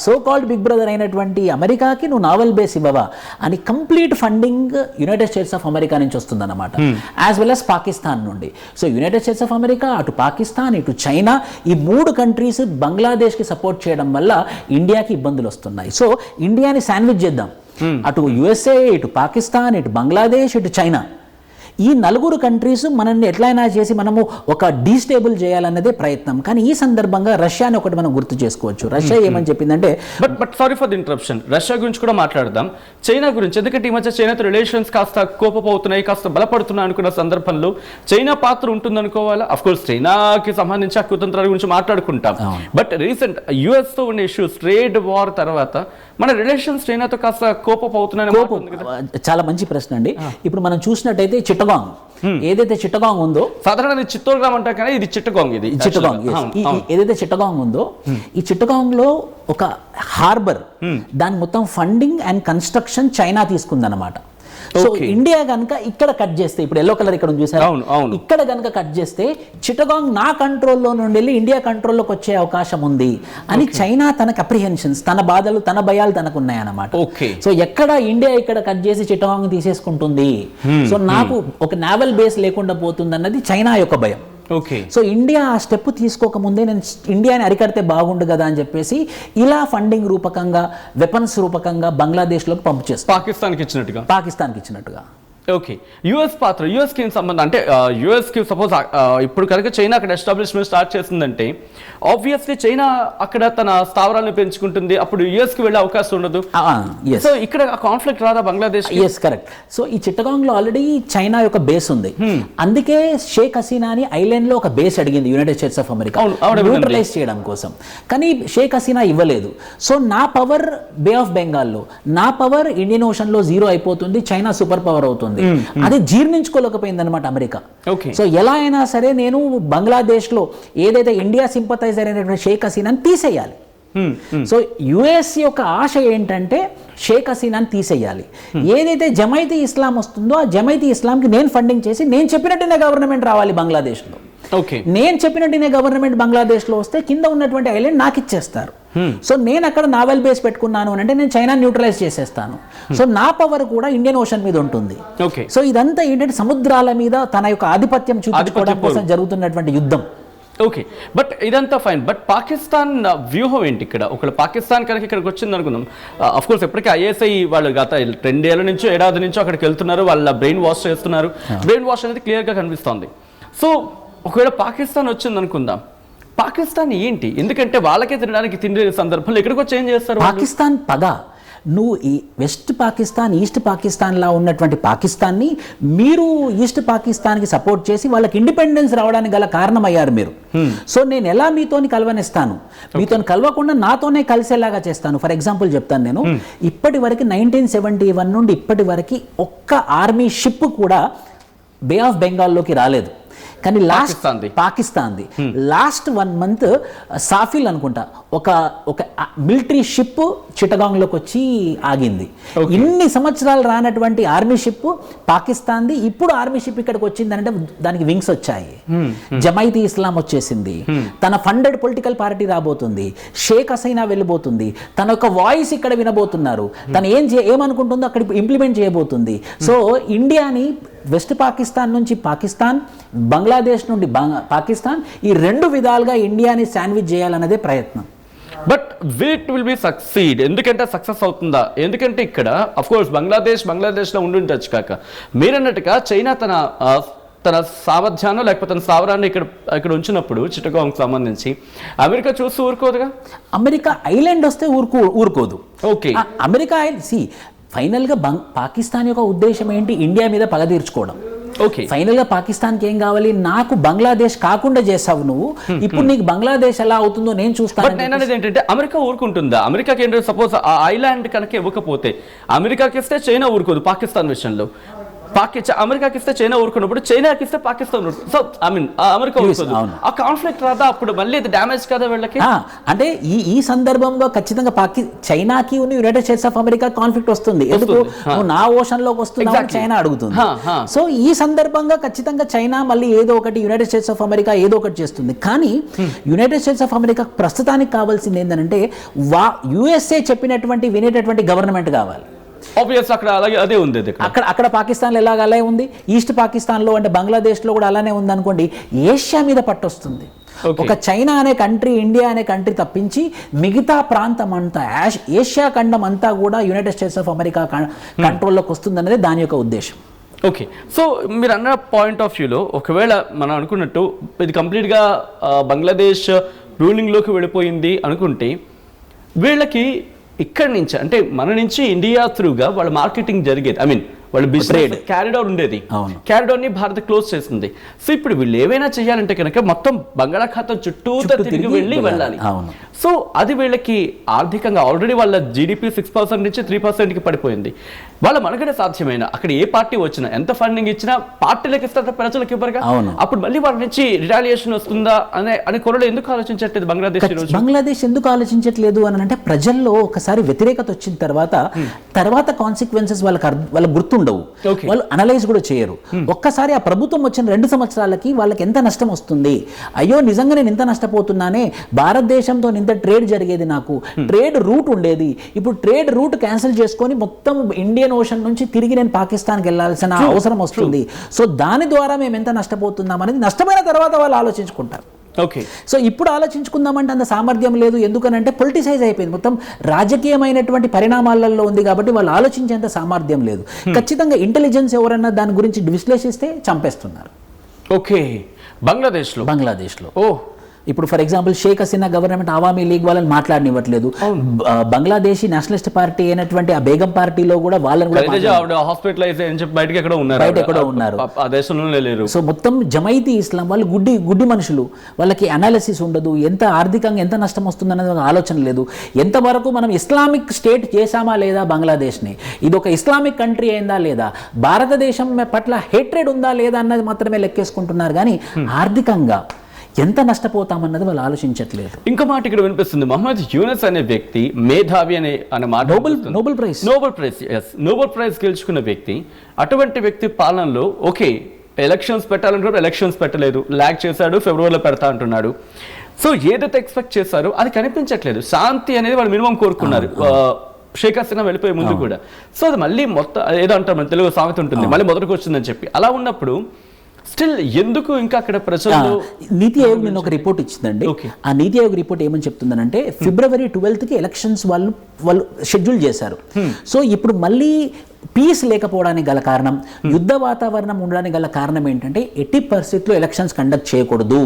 so called big brother అయినటువంటి అమెరికాకి నువ్వు నావల్ బేస్ ఇవ్వవా అని complete funding United States of America నుంచి వస్తుందన్నమాట, యాజ్ వెల్ as పాకిస్తాన్ నుండి. So United States of America, అటు పాకిస్తాన్, ఇటు చైనా, ఈ 3 కంట్రీస్ బంగ్లాదేశ్కి సపోర్ట్ చేయడం వల్ల ఇండియాకి ఇబ్బందులు వస్తున్నాయి. సో ఇండియాని శాండ్విచ్ చేద్దాం, అటు USA, ఇటు పాకిస్తాన్, ఇటు బంగ్లాదేశ్, ఇటు చైనా, ఈ నలుగురు కంట్రీస్ మనల్ని ఎట్లయినా చేసి మనము ఒక డీస్టేబుల్ చేయాలన్నదే ప్రయత్నం. కానీ ఈ సందర్భంగా రష్యాని ఒకటి మనం గుర్తు చేసుకోవచ్చు. రష్యా ఏమని చెప్పిందంటే, but sorry for the interruption, Russia గురించి కూడా మాట్లాడదాం, చైనా గురించి. ఎందుకంటే ఈ మధ్య చైనాతో రిలేషన్స్ కాస్త కోపపోతున్నాయి, కాస్త బలపడుతున్నాయి అనుకున్న సందర్భంలో చైనా పాత్ర ఉంటుంది అనుకోవాలా? అఫ్ కోర్స్ చైనాకి సంబంధించి ఆ కుతంత్రాల గురించి మాట్లాడుకుంటాం, బట్ రీసెంట్ యుఎస్ తో ఉన్న ఇష్యూస్, ట్రేడ్ వార్ తర్వాత మన రిలేషన్స్ చైనాతో కాస్త కోపపోతున్నాయి. చాలా మంచి ప్రశ్న అండి. ఇప్పుడు మనం చూసినట్టయితే చిట్టగాంగ్, ఏదైతే చిట్టగాంగ్ ఉందో, సాధారణ చిత్తోర్గాం అంటారు కానీ ఇది చిట్టగాంగ్. ఇది చిట్టగాంగ్ ఏదైతే చిట్టగాంగ్ ఉందో, ఈ చిట్టగాంగ్ లో ఒక హార్బర్, దాని మొత్తం ఫండింగ్ అండ్ కన్స్ట్రక్షన్ చైనా తీసుకుందన్నమాట. సో ఇండియా కనుక ఇక్కడ కట్ చేస్తే, ఇప్పుడు ఎల్లో కలర్ ఇక్కడ చూసారు, ఇక్కడ కనుక కట్ చేస్తే చిట్టగాంగ్ నా కంట్రోల్లో నుండి వెళ్ళి ఇండియా కంట్రోల్లోకి వచ్చే అవకాశం ఉంది అని చైనా తనకు అప్రిహెన్షన్స్, తన బాధలు, తన భయాలు తనకు ఉన్నాయన్నమాట. సో ఎక్కడ ఇండియా ఇక్కడ కట్ చేసి చిట్టగాంగ్ తీసేసుకుంటుంది, సో నాకు ఒక నావల్ బేస్ లేకుండా పోతుంది అన్నది చైనా యొక్క భయం. సో ఇండియా ఆ స్టెప్ తీసుకోకముందే నేను ఇండియాని అరికడితే బాగుండు కదా అని చెప్పేసి ఇలా ఫండింగ్ రూపకంగా, వెపన్స్ రూపకంగా బంగ్లాదేశ్లోకి పంపు చేస్తారు, పాకిస్తాన్కి ఇచ్చినట్టుగా. ఓకే, యుఎస్ పాత్ర, యుఎస్కి సంబంధం అంటే యుఎస్కి సపోజ్ ఇప్పుడు కనుక చైనా అక్కడ ఎస్టాబ్లిష్మెంట్ స్టార్ట్ చేస్తుందంటే ఆబ్వియస్లీ చైనా అక్కడ తన స్థావరాలను పెంచుకుంటుంది, అప్పుడు యుఎస్కి వెళ్ళే అవకాశం ఉండదు. సో ఇక్కడ కాన్ఫ్లిక్ట్ రాదా బంగ్లాదేశ్? Yes, correct. సో ఈ చిట్టగాంగ్లో ఆల్రెడీ చైనా యొక్క బేస్ ఉంది, అందుకే షేక్ హసీనాని ఐలాండ్ లో ఒక బేస్ అడిగింది United States of America neutralize చేయడం కోసం, కానీ షేక్ హసీనా ఇవ్వలేదు. సో నా పవర్ బే ఆఫ్ బెంగాల్లో, నా పవర్ ఇండియన్ ఓషన్ లో జీరో అయిపోతుంది, చైనా సూపర్ పవర్ అవుతుంది. అది జీర్ణించుకోలేకపోయింది అనమాట అమెరికా. సో ఎలా అయినా సరే నేను బంగ్లాదేశ్ లో ఏదైతే ఇండియా సింపథైజర్ అయినటువంటి షేక్ హసీనాని తీసేయాలి. సో యుఎస్ యొక్క ఆశ ఏంటంటే షేక్ హసీనాని తీసేయాలి. ఏదైతే జమైతీ ఇస్లాం వస్తుందో ఆ జమైతీ ఇస్లాంకి నేను ఫండింగ్ చేసి నేను చెప్పినట్టునే గవర్నమెంట్ రావాలి బంగ్లాదేశ్లో. నేను చెప్పినట్టునే గవర్నమెంట్ బంగ్లాదేశ్లో వస్తే కింద ఉన్నటువంటి ఐలాండ్ నాకు ఇచ్చేస్తారు. సో నేను అక్కడ నావెల్ బేస్ పెట్టుకున్నాను అంటే నేను చైనా న్యూట్రలైజ్ చేసేస్తాను. సో నా పవర్ కూడా ఇండియన్ ఓషన్ మీద ఉంటుంది. సో ఇదంతా ఏంటంటే సముద్రాల మీద తన యొక్క ఆధిపత్యం చూపించుకోవడం కోసం జరుగుతున్నటువంటి యుద్ధం. ఓకే, బట్ ఇదంతా ఫైన్, బట్ పాకిస్తాన్ వ్యూహం ఏంటి ఇక్కడ? ఒకవేళ పాకిస్తాన్ కనుక ఇక్కడికి వచ్చింది అనుకుందాం, అఫ్ కోర్స్ ఎప్పటికీ ఐఎస్ఐ వాళ్ళు గత 2 ఏళ్ల నుంచో ఏడాది నుంచో అక్కడికి వెళ్తున్నారు, వాళ్ళ బ్రెయిన్ వాష్ చేస్తున్నారు. బ్రెయిన్ వాష్ అనేది క్లియర్గా కనిపిస్తోంది. సో ఒకవేళ పాకిస్తాన్ వచ్చింది అనుకుందాం, పాకిస్తాన్ ఏంటి? ఎందుకంటే వాళ్ళకే తినడానికి తిండి సందర్భంలో ఇక్కడికి వచ్చి ఏం చేస్తారు? పాకిస్తాన్ పగ. నువ్వు ఈ వెస్ట్ పాకిస్తాన్, ఈస్ట్ పాకిస్తాన్లా ఉన్నటువంటి పాకిస్తాన్ని మీరు ఈస్ట్ పాకిస్తాన్కి సపోర్ట్ చేసి వాళ్ళకి ఇండిపెండెన్స్ రావడానికి గల కారణమయ్యారు మీరు. సో నేను ఎలా మీతోని కలవనిస్తాను, మీతో కలవకుండా నాతోనే కలిసేలాగా చేస్తాను. ఫర్ ఎగ్జాంపుల్ చెప్తాను, నేను ఇప్పటి వరకు 1971 నుండి ఇప్పటి వరకు ఒక్క ఆర్మీ షిప్ కూడా బే ఆఫ్ బెంగాల్లోకి రాలేదు. కానీ పాకిస్తాన్ది లాస్ట్ 1 మంత్ సాఫిల్ అనుకుంటా ఒక మిలిటరీ షిప్ చిట్టగాంగ్లోకి వచ్చి ఆగింది. ఇన్ని సంవత్సరాలు రానటువంటి ఆర్మీ షిప్ పాకిస్తాన్ది ఇప్పుడు ఆర్మీ షిప్ ఇక్కడికి వచ్చిందంటే దానికి వింగ్స్ వచ్చాయి. జమైతీ ఇస్లాం వచ్చేసింది, తన ఫండెడ్ పొలిటికల్ పార్టీ రాబోతుంది, షేక్ హసీనా వెళ్ళిపోతుంది, తన యొక్క వాయిస్ ఇక్కడ వినబోతున్నారు, తను ఏమనుకుంటుందో అక్కడ ఇంప్లిమెంట్ చేయబోతుంది. సో ఇండియాని వెస్ట్ పాకిస్తాన్ నుంచి పాకిస్తాన్, బంగ్లాదేశ్ నుండి పాకిస్తాన్, ఈ 2 విధాలుగా ఇండియాని శాండ్విచ్ చేయాలన్నదే ప్రయత్నం. But will be succeed? ఎందుకంటే సక్సెస్ అవుతుందా? ఎందుకంటే ఇక్కడ అఫ్ కోర్స్ బంగ్లాదేశ్లో ఉండుండొచ్చు, కాక మీరన్నట్టుగా చైనా తన సామర్థ్యాన్ని లేకపోతే తన స్థావరాన్ని ఇక్కడ ఉంచినప్పుడు చిట్టగాంగ్ సంబంధించి అమెరికా చూస్తూ ఊరుకోదుగా. అమెరికా ఐలాండ్ వస్తే ఊరుకోదు. ఓకే, అమెరికా ఫైనల్గా పాకిస్తాన్ యొక్క ఉద్దేశం ఏంటి? ఇండియా మీద పగ తీర్చుకోవడం. ఓకే, ఫైనల్గా పాకిస్తాన్కి ఏం కావాలి? నాకు బంగ్లాదేశ్ కాకుండా చేసావు నువ్వు, ఇప్పుడు నీకు బంగ్లాదేశ్ ఎలా అవుతుందో నేను చూస్తాను. నేను అనేది ఏంటంటే అమెరికా ఊరుకుంటుందా? అమెరికాకి ఏంటంటే సపోజ్ ఆ ఐలాండ్ కనుక ఇవ్వకపోతే అమెరికాకి ఇస్తే చైనా ఊరుకోదు పాకిస్తాన్ విషయంలో. అమెరికాకి ఇస్తే చైనా ఊరుకున్నప్పుడు చైనాకి ఇస్తే పాకిస్తాన్ ఊరుకుంది. సో ఐ మీన్ అమెరికా ఊరుకోదు. ఆ కాన్ఫ్లిక్ట్ రాదా అప్పుడు? మళ్ళీ ఇది డ్యామేజ్ కదా వీళ్ళకి. అంటే ఈ సందర్భంలో ఖచ్చితంగా United States of America conflict వస్తుంది. ఎందుకు? నా ఓషన్ లోకి వస్తున్నా చైనా అడుగుతుంది. సో ఈ సందర్భంగా ఖచ్చితంగా చైనా మళ్ళీ ఏదో ఒకటి, యునైటెడ్ స్టేట్స్ ఆఫ్ అమెరికా ఏదో ఒకటి చేస్తుంది. కానీ యునైటెడ్ స్టేట్స్ ఆఫ్ అమెరికా ప్రస్తుతానికి కావాల్సింది ఏంటంటే యుఎస్ఏ చెప్పినటువంటి వినేటటువంటి గవర్నమెంట్ కావాలి. అక్కడ అలాగే అదే ఉంది. అక్కడ పాకిస్తాన్లో ఎలాగ అలాగే ఉంది, ఈస్ట్ పాకిస్తాన్లో అంటే బంగ్లాదేశ్లో కూడా అలానే ఉంది అనుకోండి. ఏషియా మీద పట్టొస్తుంది. ఒక చైనా అనే కంట్రీ, ఇండియా అనే కంట్రీ తప్పించి మిగతా ప్రాంతం అంతా, ఏషియా ఖండం అంతా కూడా యునైటెడ్ స్టేట్స్ ఆఫ్ అమెరికా కంట్రోల్లోకి వస్తుంది అనేది దాని యొక్క ఉద్దేశం. ఓకే, సో మీరు అన్న పాయింట్ ఆఫ్ వ్యూలో ఒకవేళ మనం అనుకున్నట్టు ఇది కంప్లీట్గా బంగ్లాదేశ్ రూలింగ్లోకి వెళ్ళిపోయింది అనుకుంటే వీళ్ళకి ఇక్కడి నుంచి అంటే మన నుంచి ఇండియా త్రూగా వాళ్ళ మార్కెటింగ్ జరిగేది, ఐ మీన్ వాళ్ళ బిజినెస్ క్యారిడార్ ఉండేది, క్యారిడార్ ని భారత్ క్లోజ్ చేసింది. సో ఇప్పుడు వీళ్ళు ఏవైనా చేయాలంటే కనుక మొత్తం బంగాళాఖాతం చుట్టూ తిరిగి వెళ్ళాలి. సో అది వీళ్ళకి ఆర్థికంగా ఆల్రెడీ వాళ్ళ జీడిపి 6% నుంచి 3%కి పడిపోయింది. వాళ్ళ మనగడ సాధ్యమైన అక్కడ ఏ పార్టీ వచ్చినా ఎంత ఫండింగ్ ఇచ్చినా పార్టీలకు ఇస్తారు, ప్రజలకు ఇవ్వరుగా. అప్పుడు మళ్ళీ వాళ్ళ నుంచి రిటాలియేషన్ వస్తుందా అని కొరలు ఎందుకు ఆలోచించట్లేదు బంగ్లాదేశ్ ఎందుకు ఆలోచించట్లేదు అని అంటే ప్రజల్లో ఒకసారి వ్యతిరేకత వచ్చిన తర్వాత కాన్సిక్వెన్సెస్ వాళ్ళకి గుర్తుండవు, వాళ్ళు అనలైజ్ కూడా చేయరు. ఒక్కసారి ఆ ప్రభుత్వం వచ్చిన 2 సంవత్సరాలకి వాళ్ళకి ఎంత నష్టం వస్తుంది, అయ్యో నిజంగా నేను ఇంత నష్టపోతున్నానే, భారతదేశంతో ఇంత ట్రేడ్ జరిగేది, నాకు ట్రేడ్ రూట్ ఉండేది, ఇప్పుడు ట్రేడ్ రూట్ క్యాన్సిల్ చేసుకొని మొత్తం ఇండియన్ ఓషన్ నుంచి తిరిగి నేను పాకిస్తాన్కి వెళ్ళాల్సిన అవసరం వస్తుంది. సో దాని ద్వారా మేము ఎంత నష్టపోతున్నాం అనేది నష్టమైన తర్వాత వాళ్ళు ఆలోచించుకుంటారు. ఓకే, సో ఇప్పుడు ఆలోచించుకుందామంటే అంత సామర్థ్యం లేదు, ఎందుకనంటే పొలిటిసైజ్ అయిపోయింది, మొత్తం రాజకీయమైనటువంటి పరిణామాలలో ఉంది కాబట్టి వాళ్ళు ఆలోచించేంత సామర్థ్యం లేదు. ఖచ్చితంగా ఇంటెలిజెన్స్ ఎవరన్నా దాని గురించి విశ్లేషిస్తే చంపేస్తున్నారు. ఓకే, బంగ్లాదేశ్లో ఇప్పుడు for example Sheikh Hasina government Awami League వాళ్ళని మాట్లాడనివ్వట్లేదు. బంగ్లాదేశీ నేషనలిస్ట్ పార్టీ అయినటువంటి ఆ బేగం పార్టీలో కూడా వాళ్ళని బయట ఉన్నారు. సో మొత్తం జమైతీ ఇస్లాం వాళ్ళు గుడ్డి మనుషులు, వాళ్ళకి అనాలిసిస్ ఉండదు, ఎంత ఆర్థికంగా ఎంత నష్టం వస్తుంది అనేది ఆలోచన లేదు. ఎంతవరకు మనం ఇస్లామిక్ స్టేట్ చేశామా లేదా, బంగ్లాదేశ్ని ఇది ఒక ఇస్లామిక్ కంట్రీ అయిందా లేదా, భారతదేశం పట్ల హేట్రేడ్ ఉందా లేదా అన్నది మాత్రమే లెక్కేసుకుంటున్నారు కానీ ఆర్థికంగా ఎంత నష్టపోతామన్నది వాళ్ళు ఆలోచించట్లేదు. ఇంకో మాట ఇక్కడ వినిపిస్తుంది, మహమ్మద్ యూనస్ అనే వ్యక్తి మేధావి అనే మాట, నోబెల్ ప్రైజ్ గెలుచుకున్న వ్యక్తి, అటువంటి వ్యక్తి పాలనలో ఓకే ఎలక్షన్స్ పెట్టాలంటే ఎలక్షన్స్ పెట్టలేదు, ల్యాగ్ చేశాడు, ఫిబ్రవరిలో పెడతా అంటున్నాడు. సో ఏదైతే ఎక్స్పెక్ట్ చేశారో అది కనిపించట్లేదు. శాంతి అనేది వాళ్ళు మినిమం కోరుకున్నారు షేక్ హసీనా వెళ్ళిపోయే ముందు కూడా. సో అది మళ్ళీ మొత్తం ఏదో అంటారు, మన తెలుగు సామెత ఉంటుంది, మళ్ళీ మొదటికి వచ్చిందని చెప్పి. అలా ఉన్నప్పుడు స్టిల్ ఎందుకు ఇంకా అక్కడ ప్రజలు నీతి ఆయోగ్ నిన్న ఒక రిపోర్ట్ ఇచ్చిందండి. ఆ నీతి ఆయోగ్ రిపోర్ట్ ఏమని చెప్తుందనంటే ఫిబ్రవరి 12కి ఎలక్షన్స్ వాళ్ళు షెడ్యూల్ చేశారు. సో ఇప్పుడు మళ్ళీ పీస్ లేకపోవడానికి గల కారణం, యుద్ధ వాతావరణం ఉండడానికి గల కారణం ఏంటంటే ఎట్టి పరిస్థితుల్లో ఎలక్షన్స్ కండక్ట్ చేయకూడదు,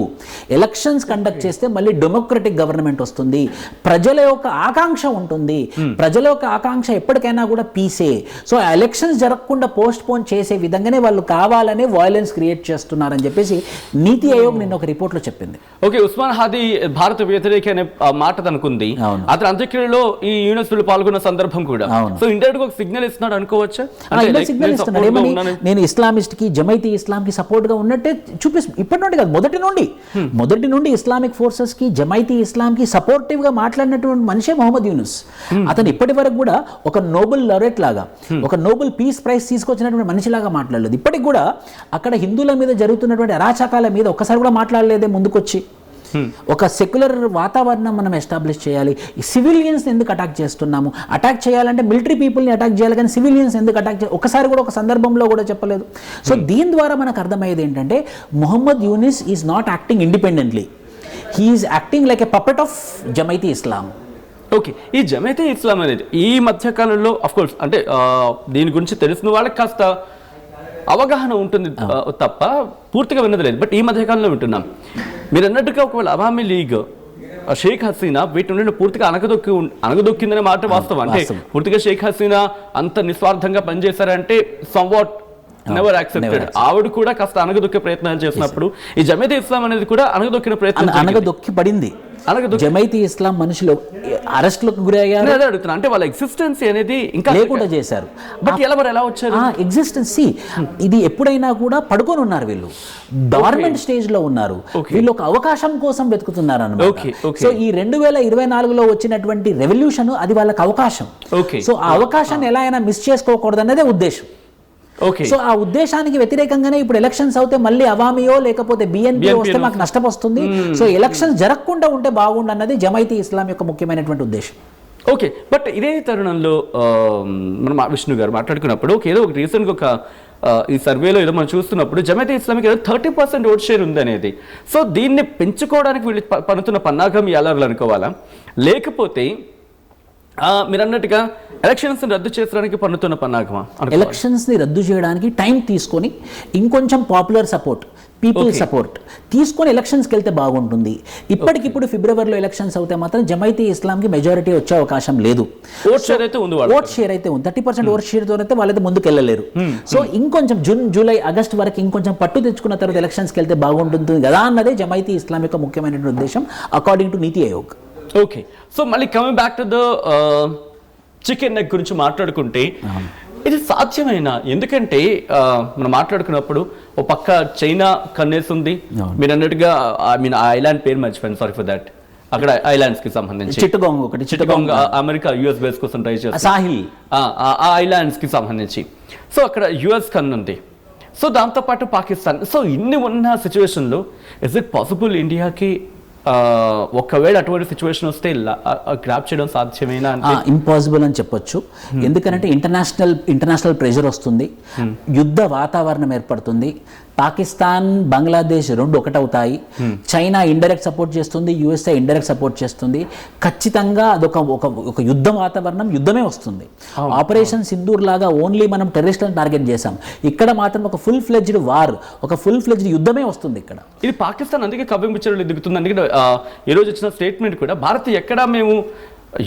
ఎలక్షన్స్ కండక్ట్ చేస్తే మళ్ళీ డెమోక్రటిక్ గవర్నమెంట్ వస్తుంది, ప్రజల యొక్క ఆకాంక్ష ఉంటుంది, ప్రజల యొక్క ఆకాంక్ష ఎప్పటికైనా కూడా పీసే. సో ఆ ఎలక్షన్స్ జరగకుండా పోస్ట్ పోన్ చేసే విధంగానే వాళ్ళు కావాలనే వయలెన్స్ క్రియేట్ చేస్తున్నారని చెప్పేసి నీతి ఆయోగ్ నిన్న ఒక రిపోర్ట్ లో చెప్పింది. ఓకే, ఉస్మాన్ హాదీ భారత వ్యతిరేక అనే మాట అనుకుంది, అతను అంత్యక్రియలో ఈ యూనివర్సిటీలో పాల్గొన్న సందర్భం కూడా. సో ఇండైరెక్ట్ గా ఒక సిగ్నల్ ఇస్తున్నాడు అనుకోవచ్చు. నేను ఇస్లామిస్ట్ కి జమైతీ ఇస్లాం కి సపోర్ట్ గా ఉన్నట్టే చూపిస్తుంది. ఇప్పటి నుండి కాదు, మొదటి నుండి ఇస్లామిక్ ఫోర్సెస్ కి జమైతీ ఇస్లాం కి సపోర్టివ్ గా మాట్లాడినటువంటి మనిషే మొహమ్మద్ యూనుస్. అతను ఇప్పటి వరకు కూడా ఒక నోబెల్ లారెట్ లాగా, ఒక నోబెల్ పీస్ ప్రైజ్ తీసుకొచ్చినటువంటి మనిషిలాగా మాట్లాడలేదు. ఇప్పటికి కూడా అక్కడ హిందువుల మీద జరుగుతున్నటువంటి అరాచకాల మీద ఒక్కసారి కూడా మాట్లాడలేదే ముందుకొచ్చి. ఒక సెక్యులర్ వాతావరణం మనం ఎస్టాబ్లిష్ చేయాలి. సివిలియన్స్ ఎందుకు అటాక్ చేస్తున్నాము, అటాక్ చేయాలంటే మిలిటరీ పీపుల్ని అటాక్ చేయాలి కానీ సివిలియన్స్ ఎందుకు అటాక్ చేయాలి ఒకసారి కూడా ఒక సందర్భంలో కూడా చెప్పలేదు. సో దీని ద్వారా మనకు అర్థమయ్యేది ఏంటంటే Mohammed Yunus is not acting independently, he is acting like a puppet of Jamaat Islami. Okay, ఈ జమైతీ ఇస్లాం అనేది ఈ మధ్య కాలంలో అఫ్ కోర్స్ అంటే దీని గురించి తెలిసిన వాళ్ళకి కాస్త అవగాహన ఉంటుంది తప్ప పూర్తిగా విన్నది లేదు. బట్ ఈ మధ్యకాలంలో వింటున్నాం. మీరు అన్నట్టుగా ఒకవేళ అవామీ లీగ్, షేక్ హసీనా వీటి నుండి పూర్తిగా అనగదొక్కిందనే మాట వాస్తవం. అంటే పూర్తిగా షేక్ హసీనా అంత నిస్వార్థంగా పనిచేశారంటే సమ్వాట్ నెవర్ యాక్సెప్టెడ్. ఆవిడ కూడా కాస్త అనగదొక్కే ప్రయత్నాలు చేసినప్పుడు ఈ జమైతీ ఇస్లాం అనేది కూడా అనగదొక్కిన ప్రయత్నం, అనగదొక్కి పడింది. జమైతీ ఇస్లాం మనుషులు అరెస్టులకు గురయ్యారు. అడుగుతున్నా అంటే వాళ్ళ ఎగ్జిస్టెన్సీ అనేది ఇంకా లేకుండా చేశారు. బట్ ఎలా వచ్చారు ఎగ్జిస్టెన్సీ? ఇది ఎప్పుడైనా కూడా పడుకొని ఉన్నారు, వీళ్ళు డార్మెంట్ స్టేజ్ లో ఉన్నారు, వీళ్ళు ఒక అవకాశం కోసం వెతుకుతున్నారు అన్నమాట. సో ఈ 2024లో వచ్చినటువంటి రెవల్యూషన్ అది వాళ్ళకి అవకాశం. సో ఆ అవకాశాన్ని ఎలా అయినా మిస్ చేసుకోకూడదు అన్నదే ఉద్దేశం. సో ఆ ఉద్దేశానికి వ్యతిరేకంగానే ఇప్పుడు ఎలక్షన్స్ అవుతే మళ్ళీ అవామియో లేకపోతే బిఎన్పి వస్తే మాకు నష్టం వస్తుంది. సో ఎలక్షన్స్ జరగకుండా ఉంటే బాగుండు అన్నది జమైతీ ఇస్లాం యొక్క ముఖ్యమైనటువంటి ఉద్దేశం. ఓకే, బట్ ఇదే తరుణంలో మనం విష్ణు గారు మాట్లాడుకున్నప్పుడు ఏదో ఒక రీసెంట్గా ఒక ఈ సర్వేలో ఏదో మనం చూస్తున్నప్పుడు జమైతీ ఇస్లామిక్ ఏదో 30% ఓట్ షేర్ ఉంది అనేది. సో దీన్ని పెంచుకోవడానికి వీళ్ళు పన్నుతున్న పన్నాగం ఎలా అనుకోవాలా, లేకపోతే మీరు అన్నట్టుగా ఎలక్షన్స్ రద్దు చేయడానికి పన్నుతున్న పన్నాగమా? ఎలక్షన్స్ని రద్దు చేయడానికి టైం తీసుకొని ఇంకొంచెం పాపులర్ సపోర్ట్, పీపుల్ సపోర్ట్ తీసుకొని ఎలక్షన్స్కి వెళ్తే బాగుంటుంది. ఇప్పటికిప్పుడు ఫిబ్రవరిలో ఎలక్షన్స్ అవుతే మాత్రం జమైతీ ఇస్లాంకి మెజారిటీ వచ్చే అవకాశం లేదు. ఓట్ షేర్ అయితే ఉంది, ఓట్ షేర్ అయితే ఉంది, 30% ఓట్ షేర్తో అయితే వాళ్ళైతే ముందుకు వెళ్ళలేరు. సో ఇంకొంచెం జూన్, జూలై, ఆగస్ట్ వరకు ఇంకొంచెం పట్టు తెచ్చుకున్న తర్వాత ఎలక్షన్స్కి వెళ్తే బాగుంటుంది కదా అన్నదే జమైతీ ఇస్లాం యొక్క ముఖ్యమైనటువంటి ఉద్దేశం according to NITI Aayog. Okay, so మళ్ళీ coming back to the chicken neck గురించి మాట్లాడుకుంటే ఇది సాధ్యమేనా? ఎందుకంటే మనం మాట్లాడుకున్నప్పుడు ఒక పక్క చైనా కన్నేస్తుంది, మీరు అన్నట్టుగా ఆ ఐలాండ్ పేరు మర్చిపోయాను, సారీ ఫర్ దాట్. అక్కడ ఐలాండ్స్ కి సంబంధించి చిట్టగాంగ్ అమెరికా యుఎస్ బేస్ కోసం ట్రై చేస్తారు, సాహిల్ ఆ ఐలాండ్స్ కి సంబంధించి. సో అక్కడ యుఎస్ కన్నుంది, సో దాంతోపాటు పాకిస్తాన్. సో ఇన్ని ఉన్న సిచ్యువేషన్లో ఇస్ ఇట్ పాసిబుల్ ఇండియాకి ఒకవేళ అటువంటి సిచ్యువేషన్ వస్తే గ్రాప్ చేయడం సాధ్యమేనా? ఇంపాసిబుల్ అని చెప్పొచ్చు. ఎందుకంటే ఇంటర్నేషనల్ ప్రెషర్ వస్తుంది, యుద్ధ వాతావరణం ఏర్పడుతుంది, పాకిస్తాన్ బంగ్లాదేశ్ రెండు ఒకటవుతాయి, చైనా ఇండైరెక్ట్ సపోర్ట్ చేస్తుంది, యుఎస్ఏ ఇండైరెక్ట్ సపోర్ట్ చేస్తుంది. ఖచ్చితంగా అదొక ఒక యుద్ధ వాతావరణం, యుద్ధమే వస్తుంది. ఆపరేషన్ సింధూర్ లాగా ఓన్లీ మనం టెర్రరిస్టులను టార్గెట్ చేసాం, ఇక్కడ మాత్రం ఒక ఫుల్ ఫ్లెడ్జ్డ్ వార్, ఒక ఫుల్ ఫ్లెడ్జ్డ్ యుద్ధమే వస్తుంది ఇక్కడ. ఇది పాకిస్తాన్ అందుకే కవ్వింపు చర్యలు దిగుతుంది. అందుకే ఈ రోజు వచ్చిన స్టేట్మెంట్ కూడా భారత్ ఎక్కడా మేము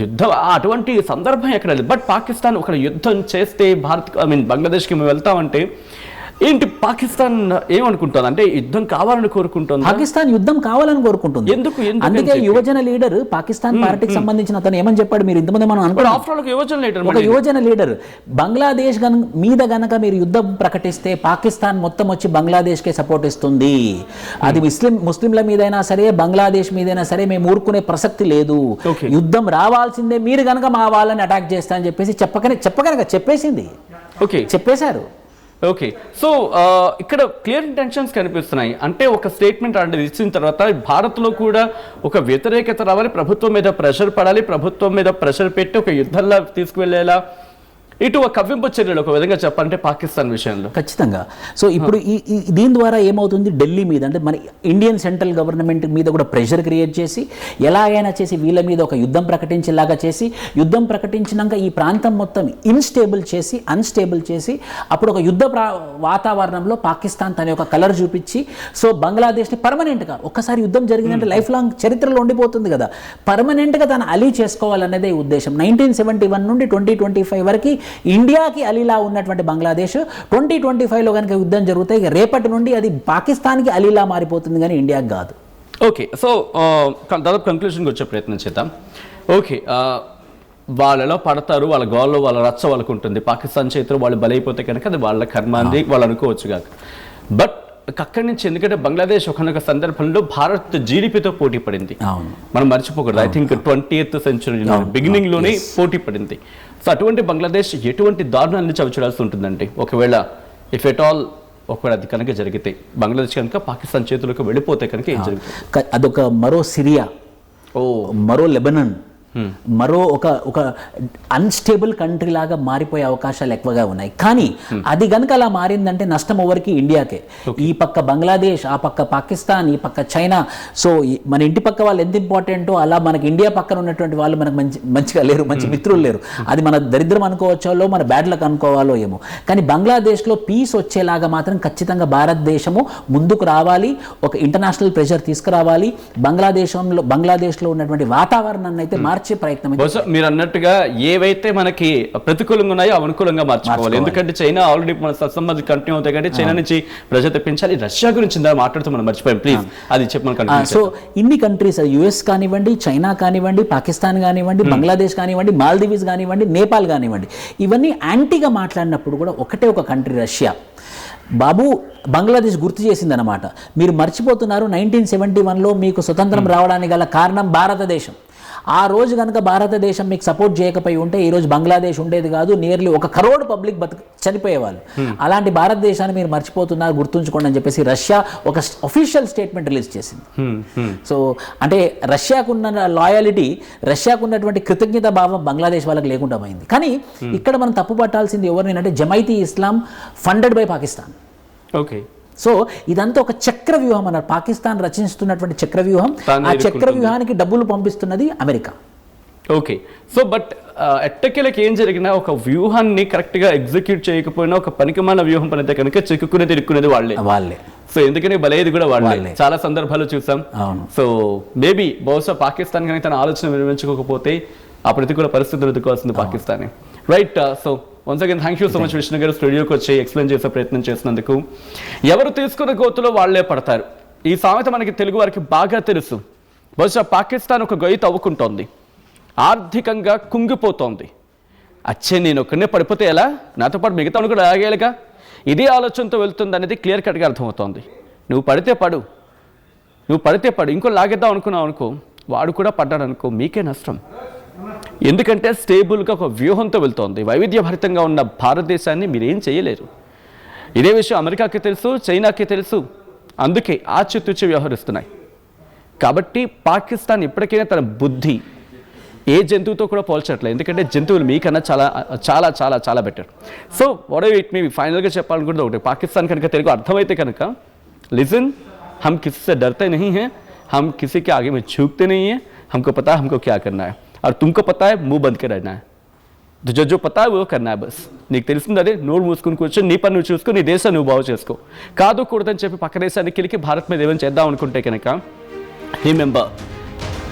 యుద్ధం అటువంటి సందర్భం ఎక్కడ లేదు, బట్ పాకిస్తాన్ ఒక యుద్ధం చేస్తే భారత్ బంగ్లాదేశ్కి మేము వెళ్తామంటే ఏంటి పాకిస్తాన్ ఏమనుకుంటుంది? అంటే యుద్ధం కావాలని కోరుకుంటుంది. పాకిస్తాన్ యుద్ధం కావాలని కోరుకుంటుంది. ఎందుకు? అందుకే యువజన లీడర్ పాకిస్తాన్ పార్టీకి సంబంధించిన అతను ఏమని చెప్పాడు, మీరు ఇంతమంది మనం ఒక యువజన లీడర్ బంగ్లాదేశ్ మీద గనక మీరు యుద్ధం ప్రకటిస్తే పాకిస్తాన్ మొత్తం వచ్చి బంగ్లాదేశ్ కే సపోర్ట్ ఇస్తుంది. అది ముస్లింల మీదైనా సరే, బంగ్లాదేశ్ మీదైనా సరే మేము ఊరుకునే ప్రసక్తి లేదు, యుద్ధం రావాల్సిందే, మీరు గనక మా వాళ్ళని అటాక్ చేస్తా అని చెప్పేసి చెప్పేసింది. చెప్పేశారు. ఓకే, సో ఇక్కడ క్లియర్ ఇంటెన్షన్స్ కనిపిస్తున్నాయి. అంటే ఒక స్టేట్మెంట్ అంటే ఇచ్చిన తర్వాత భారత్లో కూడా ఒక వ్యతిరేకత రావాలి, ప్రభుత్వం మీద ప్రెషర్ పడాలి, ప్రభుత్వం మీద ప్రెషర్ పెట్టి ఒక యుద్ధంలో తీసుకువెళ్ళేలా ఇటు ఒక కవ్వింపు చర్యలు ఒక విధంగా చెప్పాలంటే పాకిస్తాన్ విషయంలో ఖచ్చితంగా. సో ఇప్పుడు దీని ద్వారా ఏమవుతుంది, ఢిల్లీ మీద అంటే మన ఇండియన్ సెంట్రల్ గవర్నమెంట్ మీద కూడా ప్రెషర్ క్రియేట్ చేసి ఎలాగైనా చేసి వీళ్ళ మీద ఒక యుద్ధం ప్రకటించేలాగా చేసి, యుద్ధం ప్రకటించినాక ఈ ప్రాంతం మొత్తం అన్స్టేబుల్ చేసి అప్పుడు ఒక యుద్ధ వాతావరణంలో పాకిస్తాన్ తన యొక్క కలర్ చూపించి, సో బంగ్లాదేశ్ని పర్మనెంట్గా ఒక్కసారి యుద్ధం జరిగిందంటే లైఫ్ లాంగ్ చరిత్రలో ఉండిపోతుంది కదా, పర్మనెంట్గా తను అలీ చేసుకోవాలనేదే ఉద్దేశం. 1971 నుండి 2025 వరకు ఇండియాకి అలీలా ఉన్నటువంటి బంగ్లాదేశ్ 2025లో కనుక యుద్ధం జరుగుతాయి, రేపటి నుండి అది పాకిస్తాన్కి అలీలా మారిపోతుంది కానీ ఇండియాకి కాదు. ఓకే, సో దాదాపు కన్క్లూషన్కి వచ్చే ప్రయత్నం చేద్దాం. ఓకే, వాళ్ళలో పడతారు, వాళ్ళ గోల్లో వాళ్ళ రచ్చ వాళ్ళకు ఉంటుంది, పాకిస్తాన్ చేతిలో వాళ్ళు బలైపోతే కనుక అది వాళ్ళ కర్మ అని వాళ్ళు అనుకోవచ్చు కాక. బట్ అక్కడి నుంచి ఎందుకంటే బంగ్లాదేశ్ ఒకనొక సందర్భంలో భారత్ జీడిపితో పోటీ పడింది, మనం మర్చిపోకూడదు. I think 20th century beginning లోనే పోటీ పడింది. సో అటువంటి బంగ్లాదేశ్ ఎటువంటి దారుణాన్ని చవిచూడాల్సి ఉంటుందండి ఒకవేళ ఇఫ్ ఎట్ ఆల్ ఒకవేళ అది కనుక జరిగితే, బంగ్లాదేశ్ కనుక పాకిస్తాన్ చేతులకు వెళ్ళిపోతే కనుక ఏం జరుగుతుంది? అదొక మరో సిరియా, మరో లెబనన్, మరో ఒక అన్స్టేబుల్ కంట్రీ లాగా మారిపోయే అవకాశాలు ఎక్కువగా ఉన్నాయి. కానీ అది కనుక అలా మారిందంటే నష్టం ఎవరికి? ఇండియాకే. ఈ పక్క బంగ్లాదేశ్, ఆ పక్క పాకిస్తాన్, ఈ పక్క చైనా. సో మన ఇంటి పక్క వాళ్ళు ఎంత ఇంపార్టెంటో అలా మనకి ఇండియా పక్కన ఉన్నటువంటి వాళ్ళు మనకు మంచిగా లేరు, మంచి మిత్రులు లేరు. అది మన దరిద్రం అనుకోవచ్చో మన బ్యాడ్ లక్ అనుకోవాలో ఏమో. కానీ బంగ్లాదేశ్లో పీస్ వచ్చేలాగా మాత్రం ఖచ్చితంగా భారతదేశము ముందుకు రావాలి, ఒక ఇంటర్నేషనల్ ప్రెషర్ తీసుకురావాలి, బంగ్లాదేశ్లో ఉన్నటువంటి వాతావరణాన్ని అయితే మార్చే ప్రయత్నం. మీరు అన్నట్టుగా ఏవైతే మనకి ప్రతికూలంగా ఉన్నాయో అనుకూలంగా మార్చుకోవాలి. ఎందుకంటే చైనా ఆల్రెడీ మన సత్సంబంధ కంటిన్యూ అవుతాయి కాబట్టి చైనా నుంచి ప్రజలు తెప్పించాలి. రష్యా గురించి మాట్లాడుతూ మనం మర్చిపోయాం, ప్లీజ్ అది చెప్పమని. సో ఇన్ని కంట్రీస్, యుఎస్ కానివ్వండి, చైనా కానివ్వండి, పాకిస్తాన్ కానివ్వండి, బంగ్లాదేశ్ కానివ్వండి, మాల్దీవ్స్ కానివ్వండి, నేపాల్ కానివ్వండి, ఇవన్నీ యాంటీగా మాట్లాడినప్పుడు కూడా ఒకటే ఒక కంట్రీ రష్యా. బాబు బంగ్లాదేశ్ గుర్తు చేసిందనమాట, మీరు మర్చిపోతున్నారు 1971లో మీకు స్వతంత్రం రావడానికి గల కారణం భారతదేశం. ఆ రోజు కనుక భారతదేశం మీకు సపోర్ట్ చేయకపోయి ఉంటే ఈరోజు బంగ్లాదేశ్ ఉండేది కాదు, నియర్లీ 1 crore పబ్లిక్ చనిపోయేవాళ్ళు. అలాంటి భారతదేశాన్ని మీరు మర్చిపోతున్నారు, గుర్తుంచుకోండి అని చెప్పేసి రష్యా ఒక అఫీషియల్ స్టేట్మెంట్ రిలీజ్ చేసింది. సో అంటే రష్యాకున్న లాయాలిటీ, రష్యాకున్నటువంటి కృతజ్ఞత భావం బంగ్లాదేశ్ వాళ్ళకి లేకుండా పోయింది. కానీ ఇక్కడ మనం తప్పు పట్టాల్సింది ఎవరిని అంటే Jamaat Islami funded by Pakistan. Okay, so ఇదంతా ఒక చక్రవ్యూహం అన్నారు, పాకిస్తాన్ రచిస్తున్నటువంటి చక్రవ్యూహం. ఆ చక్రవ్యూహానికి డబ్బులు పంపిస్తున్నది అమెరికా. ఓకే. సో బట్ ఎట్టకేలకి ఏం జరిగినా ఒక వ్యూహాన్ని కరెక్ట్గా ఎగ్జిక్యూట్ చేయకపోయినా ఒక పనికిమాల వ్యూహం పనితే కనుక చిక్కుకునేది ఇరుక్కునేది వాళ్ళే. సో ఎందుకని బలేది కూడా వాళ్ళే. చాలా సందర్భాలు చూసాం. సో మేబీ బహుశా పాకిస్తాన్ కనుక తన ఆలోచన విరమించుకోకపోతే ఆ ప్రతికూల పరిస్థితులు ఎదుర్కోవాల్సింది పాకిస్తానే. Right. So once again thank you so much Vishnu garu, స్టూడియోకి వచ్చి ఎక్స్ప్లెయిన్ చేసే ప్రయత్నం చేసినందుకు. ఎవరు తీసుకున్న గోతులో వాళ్లే పడతారు, ఈ సామెత మనకి తెలుగు వారికి బాగా తెలుసు. బహుశా పాకిస్తాన్ ఒక గొయ్యి తవ్వుకుంటోంది, ఆర్థికంగా కుంగిపోతోంది. అచ్చే నేను ఒక్కడనే పడిపోతే ఎలా, నాతో పాటు మిగతా కూడా ఆగేయాలిగా, ఇదే ఆలోచనతో వెళ్తుంది అనేది క్లియర్ కట్గా అర్థమవుతోంది. నువ్వు పడితే పడు, ఇంకో లాగేద్దాం అనుకున్నావు అనుకో, వాడు కూడా పడ్డాడు అనుకో, మీకే నష్టం. ఎందుకంటే స్టేబుల్గా ఒక వ్యూహంతో వెళ్తోంది. వైవిధ్యభరితంగా ఉన్న భారతదేశాన్ని మీరేం చేయలేరు. ఇదే విషయం అమెరికాకి తెలుసు, చైనాకి తెలుసు, అందుకే ఆచితూచి వ్యవహరిస్తున్నాయి. కాబట్టి పాకిస్తాన్ ఇప్పటికైనా తన బుద్ధి ఏ జంతువుతో కూడా పోల్చట్లేదు, ఎందుకంటే జంతువులు మీకన్నా చాలా చాలా చాలా చాలా బెటర్. సో వాట్ ఇట్ మీ ఫైనల్గా చెప్పాలనుకుంటే ఒకటి, పాకిస్తాన్ కనుక తెలుగు అర్థమైతే కనుక, లిజన్, हम किसी से डरते नहीं हैं, हम किसी के आगे में झुकते नहीं हैं, हमको पता है हमको क्या करना है, और तुमको पता है मुंह बंद के रहना है. जो पता है वो करना है बस. నీకు తెలిసింది అదే, నోరు మూసుకుని కూర్చొని నీ పని నువ్వు చూసుకో, నీ దేశాన్ని నువ్వు బాగు చేసుకో. కాదు కూడదని చెప్పి పక్క దేశానికి వెళ్ళి భారత్ మీద ఏమైనా చేద్దాం అనుకుంటే కనుక, రిమెంబర్,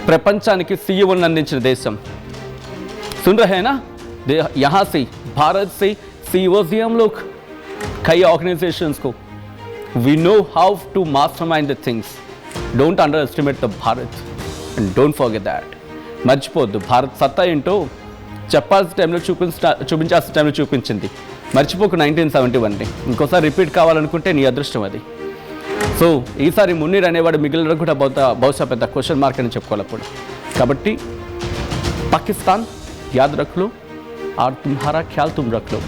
ప్రపంచానికి సీఈఓలను అందించిన దేశం. सुन रहे हैं ना, यहाँ से भारत से सीईओ हम लोग, कई ऑर्गेनाइजेशंस को we know how to mastermind the things. Don't underestimate the Bharat and don't forget that. మర్చిపోద్దు, భారత్ సత్తా ఏంటో చెప్పాల్సిన టైంలో చూపించాల్సిన టైంలో చూపించింది. మర్చిపోకు 1971ని. ఇంకోసారి రిపీట్ కావాలనుకుంటే నీ అదృష్టం అది. సో ఈసారి మున్నీర్ అనేవాడు మిగిలిన కూడా బహుశా పెద్ద క్వశ్చన్ మార్క్ అని చెప్పుకోవాలి అప్పుడు. కాబట్టి పాకిస్తాన్ యాద్ రఖ్లో, ఆర్ తుమ్హారా ఖ్యాల్ తుమ్ రఖ్లో.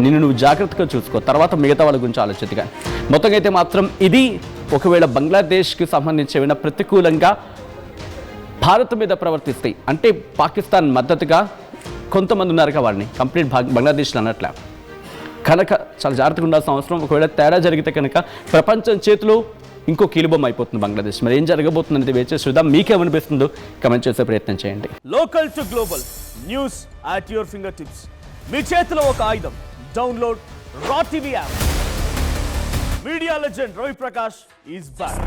నిన్ను నువ్వు జాగ్రత్తగా చూసుకో, తర్వాత మిగతా వాళ్ళ గురించి ఆలోచించగా. మొత్తంగా అయితే మాత్రం ఇది ఒకవేళ బంగ్లాదేశ్కి సంబంధించి ఏమైనా ప్రతికూలంగా భారత్ మీద ప్రవర్తిస్తే, అంటే పాకిస్తాన్ మద్దతుగా కొంతమంది ఉన్నారుగా, వారిని కంప్లీట్ బంగ్లాదేశ్లో అన్నట్లే కనుక చాలా జాగ్రత్తగా ఉండాల్సిన అవసరం. ఒకవేళ తేడా జరిగితే కనుక ప్రపంచం చేతిలో ఇంకో కీలుబొమ్మ అయిపోతుంది బంగ్లాదేశ్. మరి ఏం జరగబోతుంది అనేది వేచి చూద్దాం. మీకేమనిపిస్తుందో కమెంట్ చేసే ప్రయత్నం చేయండి. Local to global news at your finger tips. మీ చేతిలో ఒక ఆయుధం. Download R TV app. Media legend Ravi Prakash is back.